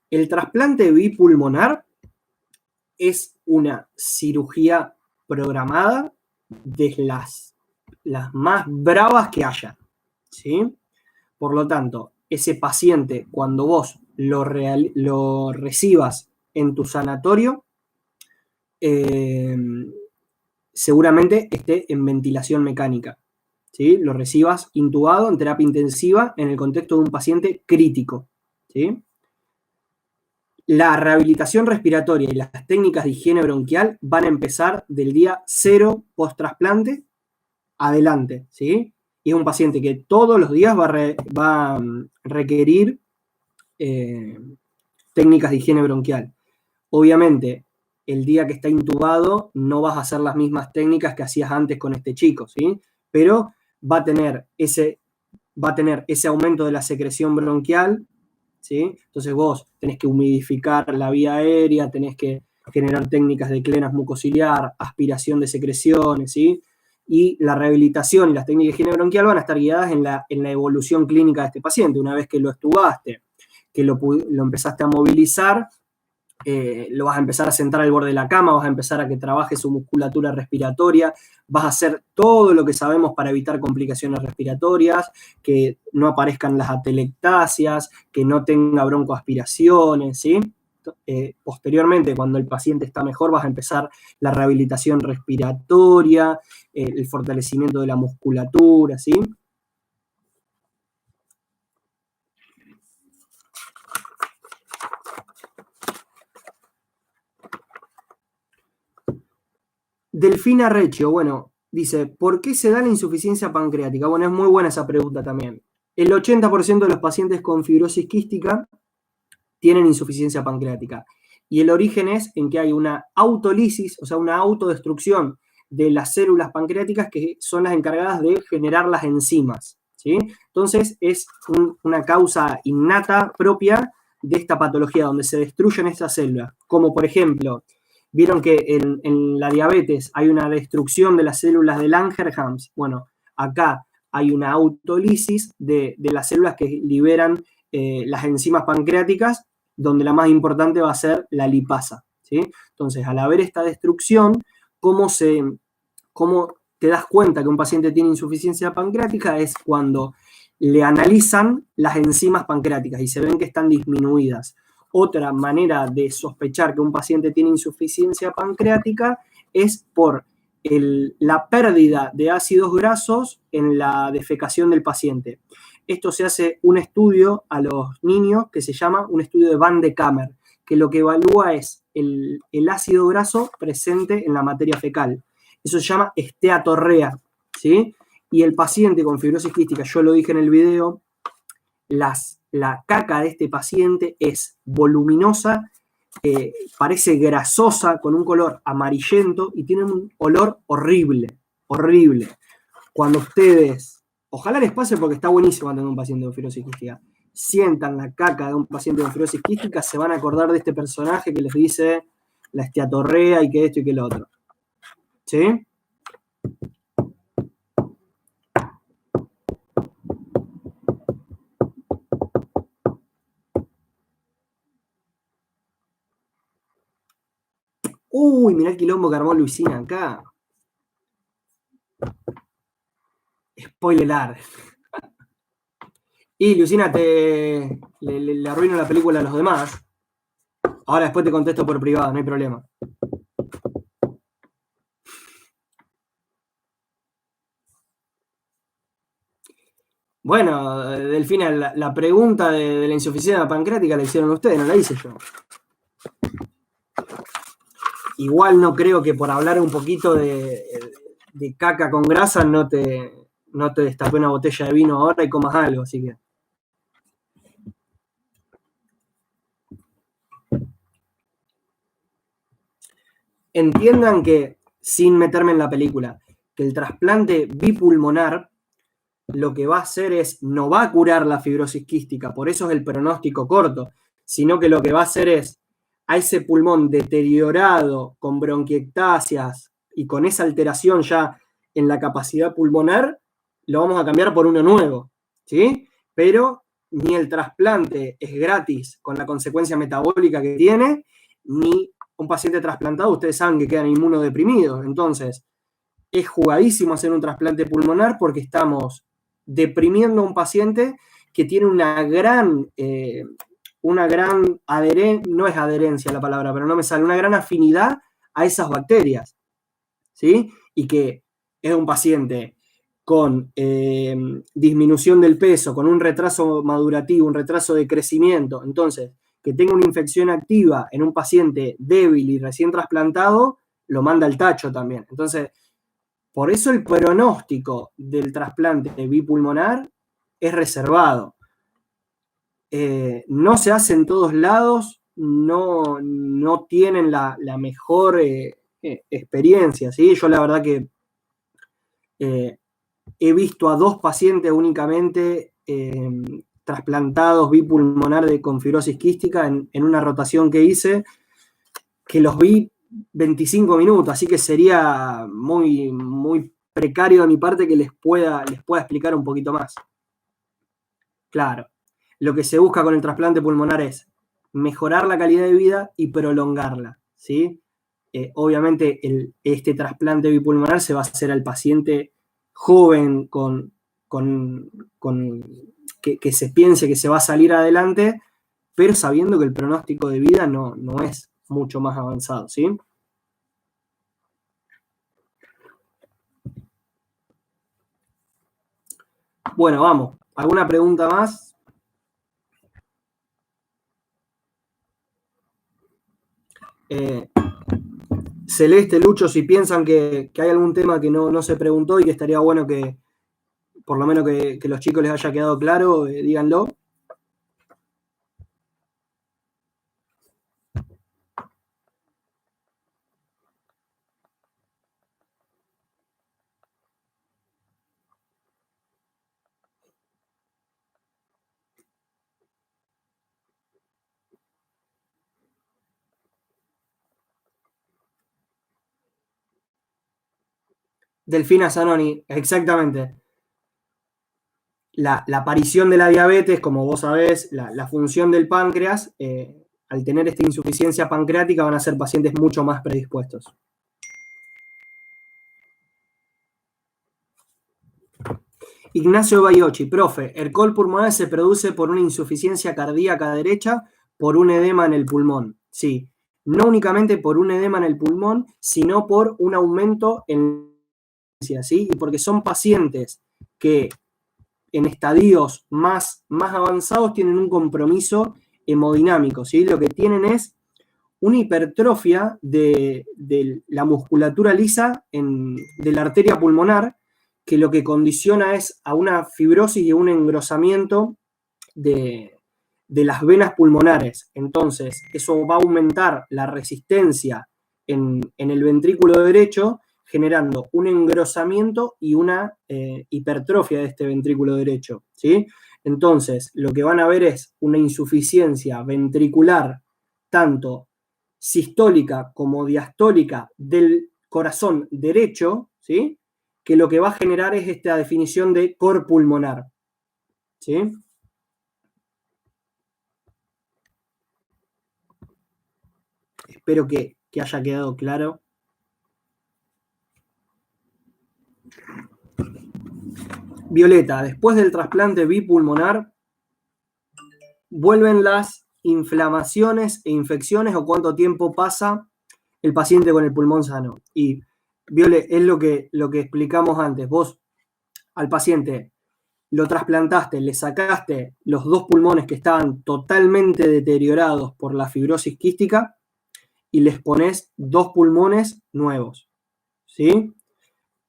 El trasplante bipulmonar es una cirugía programada de las más bravas que haya, ¿sí? Por lo tanto, ese paciente, cuando vos lo recibas en tu sanatorio, seguramente esté en ventilación mecánica, ¿sí? Lo recibas intubado en terapia intensiva en el contexto de un paciente crítico, ¿sí? La rehabilitación respiratoria y las técnicas de higiene bronquial van a empezar del día 0 post-trasplante adelante, ¿sí? Y es un paciente que todos los días va a requerir técnicas de higiene bronquial. Obviamente, el día que está intubado no vas a hacer las mismas técnicas que hacías antes con este chico, ¿sí? Pero va a tener ese aumento de la secreción bronquial, ¿sí? Entonces vos tenés que humidificar la vía aérea, tenés que generar técnicas de clenas mucociliar, aspiración de secreciones, ¿sí? Y la rehabilitación y las técnicas de higiene bronquial van a estar guiadas en la evolución clínica de este paciente. Una vez que lo estubaste, que lo empezaste a movilizar, lo vas a empezar a sentar al borde de la cama, vas a empezar a que trabaje su musculatura respiratoria, vas a hacer todo lo que sabemos para evitar complicaciones respiratorias, que no aparezcan las atelectasias, que no tenga broncoaspiraciones, ¿sí? Posteriormente, cuando el paciente está mejor, vas a empezar la rehabilitación respiratoria, el fortalecimiento de la musculatura, ¿sí? Delfina Recchio, bueno, dice, ¿por qué se da la insuficiencia pancreática? Bueno, es muy buena esa pregunta también. El 80% de los pacientes con fibrosis quística tienen insuficiencia pancreática. Y el origen es en que hay una autolisis, o sea, una autodestrucción de las células pancreáticas que son las encargadas de generar las enzimas, ¿sí? Entonces, es una causa innata propia de esta patología, donde se destruyen estas células, como por ejemplo, vieron que en la diabetes hay una destrucción de las células de Langerhans. Bueno, acá hay una autolisis de las células que liberan las enzimas pancreáticas, donde la más importante va a ser la lipasa, ¿sí? Entonces, al haber esta destrucción, ¿cómo te das cuenta que un paciente tiene insuficiencia pancreática? Es cuando le analizan las enzimas pancreáticas y se ven que están disminuidas. Otra manera de sospechar que un paciente tiene insuficiencia pancreática es por la pérdida de ácidos grasos en la defecación del paciente. Esto se hace un estudio a los niños que se llama un estudio de Van de Kammer, que lo que evalúa es el ácido graso presente en la materia fecal. Eso se llama esteatorrea, ¿sí? Y el paciente con fibrosis quística, yo lo dije en el video, la caca de este paciente es voluminosa, parece grasosa, con un color amarillento y tiene un olor horrible, horrible. Cuando ustedes, ojalá les pase porque está buenísimo cuando tengan un paciente con fibrosis quística, sientan la caca de un paciente con fibrosis quística, se van a acordar de este personaje que les dice la esteatorrea y que esto y que lo otro. ¿Sí? Uy, mirá el quilombo que armó Luisina acá. Spoiler alert. Y Luisina, le arruino la película a los demás. Ahora después te contesto por privado, no hay problema. Bueno, Delfina, la pregunta de la insuficiencia pancreática la hicieron ustedes, no la hice yo. Igual no creo que por hablar un poquito de caca con grasa no te destapé una botella de vino ahora y comas algo, así que. Entiendan que, sin meterme en la película, que el trasplante bipulmonar lo que va a hacer es, no va a curar la fibrosis quística, por eso es el pronóstico corto, sino que lo que va a hacer es a ese pulmón deteriorado, con bronquiectasias y con esa alteración ya en la capacidad pulmonar, lo vamos a cambiar por uno nuevo, ¿sí? Pero ni el trasplante es gratis con la consecuencia metabólica que tiene, ni un paciente trasplantado, ustedes saben que quedan inmunodeprimidos. Entonces, es jugadísimo hacer un trasplante pulmonar porque estamos deprimiendo a un paciente que tiene una gran adherencia, no es adherencia la palabra, pero no me sale, una gran afinidad a esas bacterias, ¿sí? Y que es un paciente con disminución del peso, con un retraso madurativo, un retraso de crecimiento, entonces, que tenga una infección activa en un paciente débil y recién trasplantado, lo manda al tacho también. Entonces, por eso el pronóstico del trasplante bipulmonar es reservado. No se hace en todos lados, no tienen la mejor experiencia, ¿sí? Yo la verdad que he visto a 2 pacientes únicamente trasplantados bipulmonar con fibrosis quística en una rotación que hice, que los vi 25 minutos, así que sería muy, muy precario de mi parte que les pueda explicar un poquito más. Claro, lo que se busca con el trasplante pulmonar es mejorar la calidad de vida y prolongarla, ¿sí? Obviamente este trasplante bipulmonar se va a hacer al paciente joven que se piense que se va a salir adelante, pero sabiendo que el pronóstico de vida no es mucho más avanzado, ¿sí? Bueno, vamos. ¿Alguna pregunta más? Celeste, Lucho, si piensan que hay algún tema que no se preguntó y que estaría bueno que, por lo menos que los chicos les haya quedado claro, díganlo. Delfina Zanoni, exactamente. La aparición de la diabetes, como vos sabés, la función del páncreas, al tener esta insuficiencia pancreática van a ser pacientes mucho más predispuestos. Ignacio Baiocchi, profe, el col pulmonar se produce por una insuficiencia cardíaca derecha por un edema en el pulmón. Sí, no únicamente por un edema en el pulmón, sino por un aumento en la ¿sí? Y porque son pacientes que en estadios más avanzados tienen un compromiso hemodinámico, ¿sí? Lo que tienen es una hipertrofia de la musculatura lisa de la arteria pulmonar, que lo que condiciona es a una fibrosis y un engrosamiento de las venas pulmonares. Entonces, eso va a aumentar la resistencia en el ventrículo derecho, generando un engrosamiento y una hipertrofia de este ventrículo derecho, ¿sí? Entonces, lo que van a ver es una insuficiencia ventricular, tanto sistólica como diastólica del corazón derecho, ¿sí? Que lo que va a generar es esta definición de cor pulmonar, ¿sí? Espero que haya quedado claro. Violeta, después del trasplante bipulmonar, ¿vuelven las inflamaciones e infecciones o cuánto tiempo pasa el paciente con el pulmón sano? Y, Viole, es lo que explicamos antes. Vos al paciente lo trasplantaste, le sacaste los 2 pulmones que estaban totalmente deteriorados por la fibrosis quística y les pones 2 pulmones nuevos, ¿sí?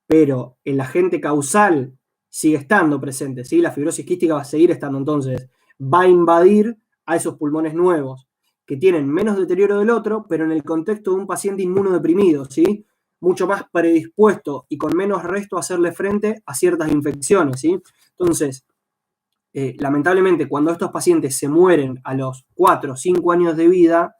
Pero el agente causal sigue estando presente, ¿sí? La fibrosis quística va a seguir estando, entonces va a invadir a esos pulmones nuevos, que tienen menos deterioro del otro, pero en el contexto de un paciente inmunodeprimido, ¿sí? Mucho más predispuesto y con menos resto a hacerle frente a ciertas infecciones, ¿sí? Entonces, lamentablemente, cuando estos pacientes se mueren a los 4 o 5 años de vida,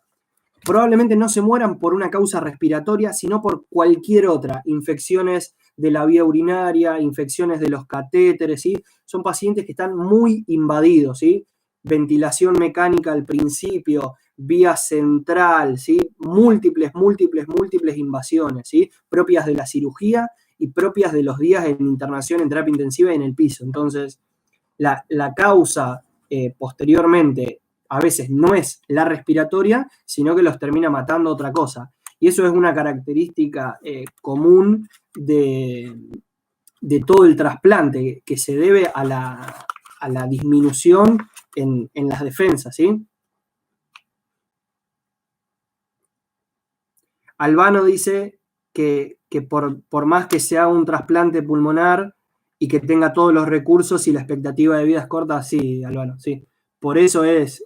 probablemente no se mueran por una causa respiratoria, sino por cualquier otra, infecciones de la vía urinaria, infecciones de los catéteres, ¿sí? Son pacientes que están muy invadidos, ¿sí? Ventilación mecánica al principio, vía central, ¿sí? Múltiples invasiones, ¿sí? Propias de la cirugía y propias de los días en internación en terapia intensiva y en el piso. Entonces, la causa posteriormente a veces no es la respiratoria, sino que los termina matando otra cosa. Y eso es una característica común de todo el trasplante, que se debe a la disminución en las defensas, ¿sí? Albano dice que por más que sea un trasplante pulmonar y que tenga todos los recursos y la expectativa de vida es corta, sí, Albano, sí. Por eso es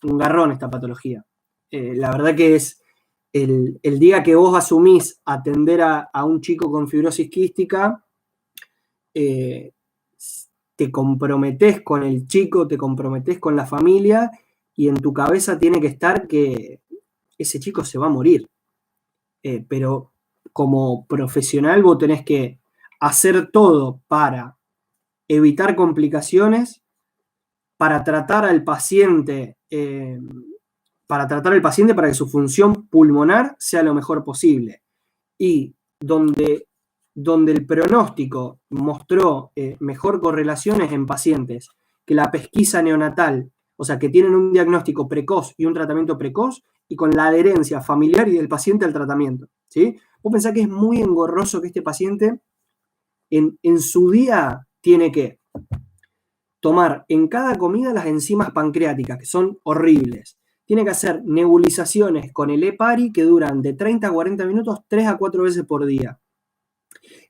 un garrón esta patología. La verdad que es el día que vos asumís atender a un chico con fibrosis quística, eh, te comprometés con el chico, te comprometés con la familia y en tu cabeza tiene que estar que ese chico se va a morir. Pero como profesional vos tenés que hacer todo para evitar complicaciones, para tratar al paciente, para que su función pulmonar sea lo mejor posible. Y donde el pronóstico mostró mejor correlaciones en pacientes que la pesquisa neonatal, o sea, que tienen un diagnóstico precoz y un tratamiento precoz, y con la adherencia familiar y del paciente al tratamiento, ¿sí? Vos pensás que es muy engorroso que este paciente en su día tiene que tomar en cada comida las enzimas pancreáticas, que son horribles. Tiene que hacer nebulizaciones con el EPARI que duran de 30 a 40 minutos 3 a 4 veces por día.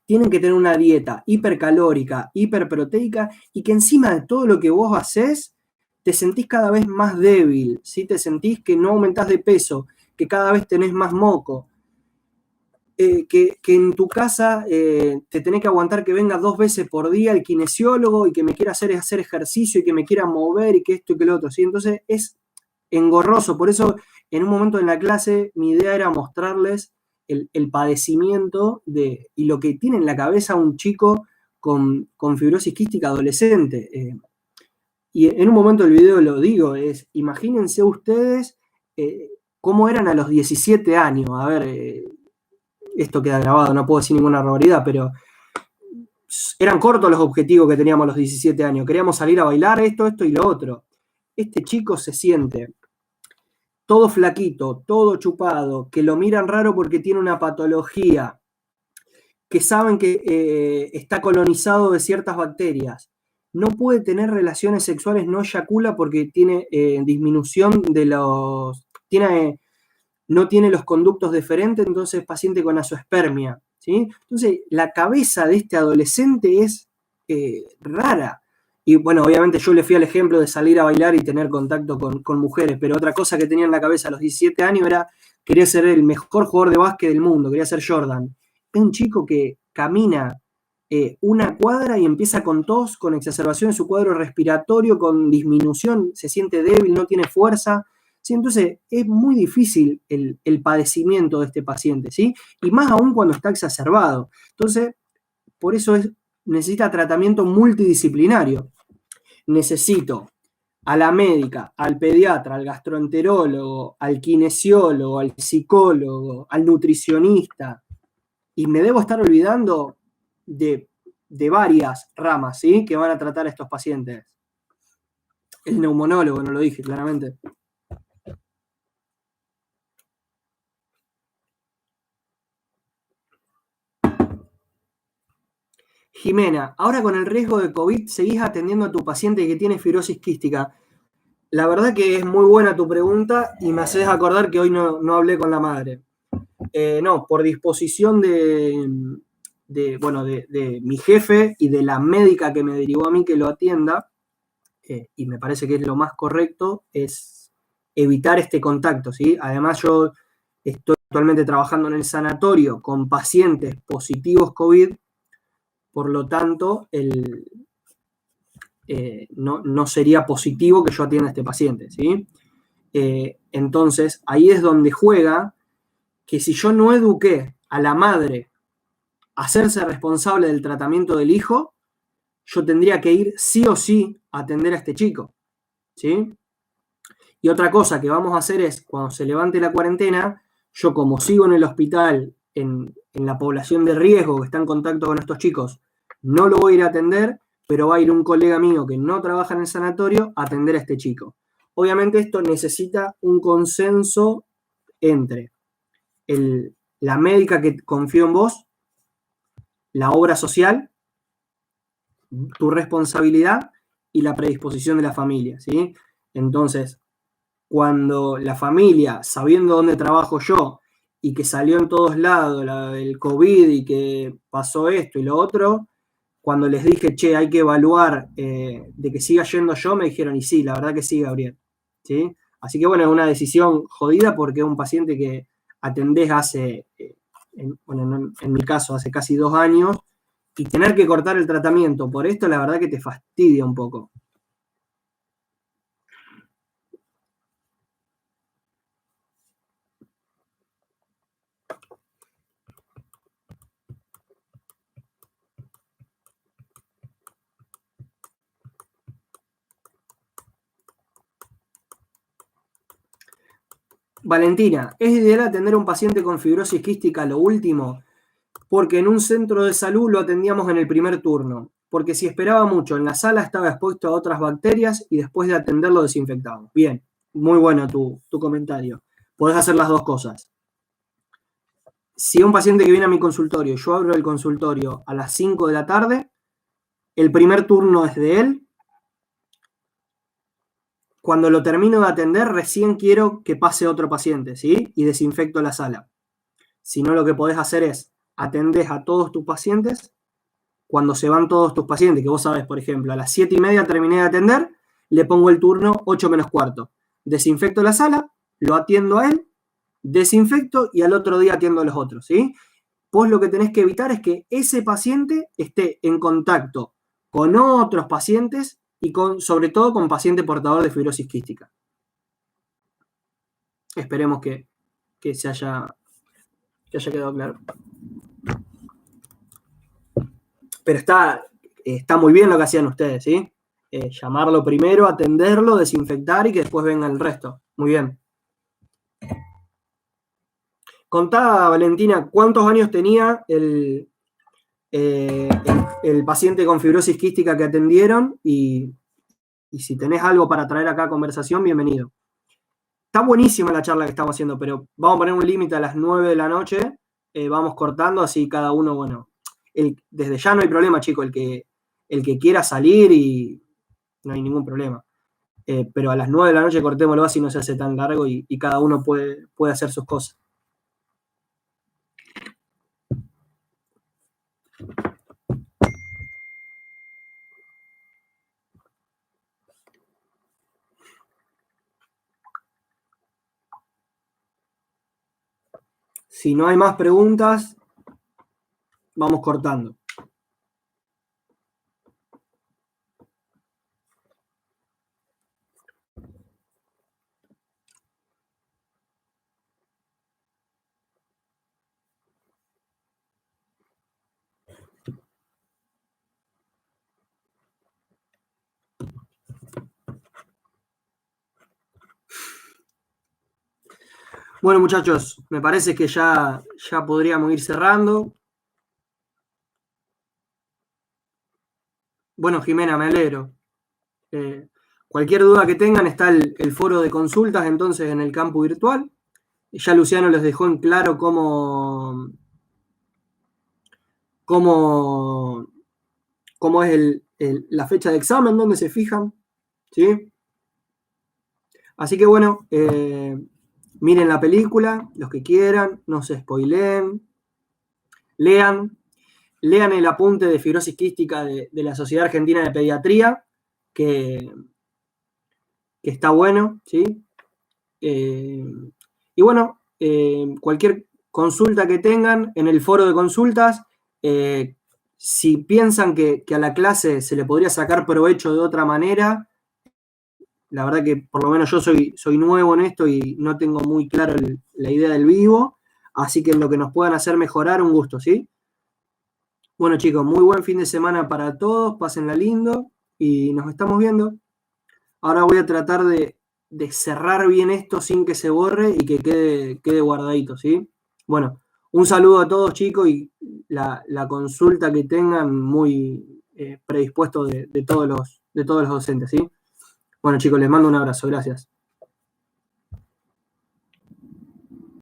Tienen que tener una dieta hipercalórica, hiperproteica y que encima de todo lo que vos haces, te sentís cada vez más débil, ¿sí? Te sentís que no aumentás de peso, que cada vez tenés más moco, que en tu casa te tenés que aguantar que venga 2 veces por día el kinesiólogo y que me quiera hacer ejercicio y que me quiera mover y que esto y que lo otro, ¿sí? Entonces es engorroso, por eso en un momento en la clase mi idea era mostrarles el padecimiento y lo que tiene en la cabeza un chico con fibrosis quística adolescente. Y en un momento del video lo digo, imagínense ustedes cómo eran a los 17 años. A ver, esto queda grabado, no puedo decir ninguna barbaridad, pero eran cortos los objetivos que teníamos a los 17 años. Queríamos salir a bailar esto y lo otro. Este chico se siente todo flaquito, todo chupado, que lo miran raro porque tiene una patología, que saben que está colonizado de ciertas bacterias, no puede tener relaciones sexuales, no eyacula porque tiene disminución de los... no tiene los conductos deferentes, entonces paciente con azoospermia, ¿sí? Entonces, la cabeza de este adolescente es rara. Y bueno, obviamente yo le fui al ejemplo de salir a bailar y tener contacto con mujeres, pero otra cosa que tenía en la cabeza a los 17 años era, quería ser el mejor jugador de básquet del mundo, quería ser Jordan. Es un chico que camina una cuadra y empieza con tos, con exacerbación de su cuadro respiratorio, con disminución, se siente débil, no tiene fuerza. ¿Sí? Entonces es muy difícil el padecimiento de este paciente, ¿sí? Y más aún cuando está exacerbado. Entonces, por eso necesita tratamiento multidisciplinario. Necesito a la médica, al pediatra, al gastroenterólogo, al kinesiólogo, al psicólogo, al nutricionista, y me debo estar olvidando de varias ramas, ¿sí? Que van a tratar a estos pacientes. El neumonólogo, no lo dije claramente. Jimena, ahora con el riesgo de COVID, ¿seguís atendiendo a tu paciente que tiene fibrosis quística? La verdad que es muy buena tu pregunta y me haces acordar que hoy no hablé con la madre. No, por disposición de mi jefe y de la médica que me derivó a mí que lo atienda, y me parece que es lo más correcto, es evitar este contacto, ¿sí? Además, yo estoy actualmente trabajando en el sanatorio con pacientes positivos COVID, por lo tanto, no sería positivo que yo atienda a este paciente, ¿sí? Entonces, ahí es donde juega que si yo no eduqué a la madre a hacerse responsable del tratamiento del hijo, yo tendría que ir sí o sí a atender a este chico, ¿sí? Y otra cosa que vamos a hacer es, cuando se levante la cuarentena, yo como sigo en el hospital, en la población de riesgo que está en contacto con estos chicos, no lo voy a ir a atender, pero va a ir un colega mío que no trabaja en el sanatorio a atender a este chico. Obviamente esto necesita un consenso entre la médica que confió en vos, la obra social, tu responsabilidad y la predisposición de la familia, ¿sí? Entonces, cuando la familia, sabiendo dónde trabajo yo y que salió en todos lados el COVID y que pasó esto y lo otro, cuando les dije, che, hay que evaluar de que siga yendo yo, me dijeron, y sí, la verdad que sí, Gabriel, ¿sí? Así que bueno, es una decisión jodida porque es un paciente que atendés hace, en mi caso, hace casi 2 años, y tener que cortar el tratamiento por esto, la verdad que te fastidia un poco. Valentina, ¿es ideal atender a un paciente con fibrosis quística lo último? Porque en un centro de salud lo atendíamos en el primer turno, porque si esperaba mucho en la sala estaba expuesto a otras bacterias y después de atenderlo desinfectamos. Bien, muy bueno tu comentario. Podés hacer las dos cosas. Si un paciente que viene a mi consultorio, yo abro el consultorio a las 5 de la tarde, el primer turno es de él. Cuando lo termino de atender, recién quiero que pase otro paciente, ¿sí? Y desinfecto la sala. Si no, lo que podés hacer es atendés a todos tus pacientes. Cuando se van todos tus pacientes, que vos sabés, por ejemplo, a las 7:30 terminé de atender, le pongo el turno 8 menos cuarto. Desinfecto la sala, lo atiendo a él, desinfecto y al otro día atiendo a los otros, ¿sí? Vos lo que tenés que evitar es que ese paciente esté en contacto con otros pacientes y sobre todo con paciente portador de fibrosis quística. Esperemos que se haya quedado claro. Pero está muy bien lo que hacían ustedes, ¿sí? Llamarlo primero, atenderlo, desinfectar y que después venga el resto. Muy bien. Contá, Valentina, ¿cuántos años tenía el paciente con fibrosis quística que atendieron? Y si tenés algo para traer acá a conversación, bienvenido. Está buenísima la charla que estamos haciendo, pero vamos a poner un límite a las 9 de la noche. Vamos cortando, así cada uno, bueno. Desde ya no hay problema, chico. El que quiera salir y no hay ningún problema. Pero a las 9 de la noche cortémoslo así no se hace tan largo y cada uno puede hacer sus cosas. Si no hay más preguntas, vamos cortando. Bueno, muchachos, me parece que ya podríamos ir cerrando. Bueno, Jimena, me alegro. Cualquier duda que tengan, está el foro de consultas entonces en el campo virtual. Ya Luciano les dejó en claro cómo es la fecha de examen, dónde se fijan, ¿sí? Así que bueno, miren la película, los que quieran, no se spoileen, lean el apunte de fibrosis quística de la Sociedad Argentina de Pediatría, que está bueno, ¿sí? Y bueno, cualquier consulta que tengan en el foro de consultas, si piensan que a la clase se le podría sacar provecho de otra manera, la verdad que por lo menos yo soy nuevo en esto y no tengo muy claro la idea del vivo, así que en lo que nos puedan hacer mejorar, un gusto, ¿sí? Bueno, chicos, muy buen fin de semana para todos, pásenla lindo y nos estamos viendo. Ahora voy a tratar de cerrar bien esto sin que se borre y que quede guardadito, ¿sí? Bueno, un saludo a todos, chicos, y la consulta que tengan muy predispuesto de todos los docentes, ¿sí? Bueno, chicos, les mando un abrazo, gracias.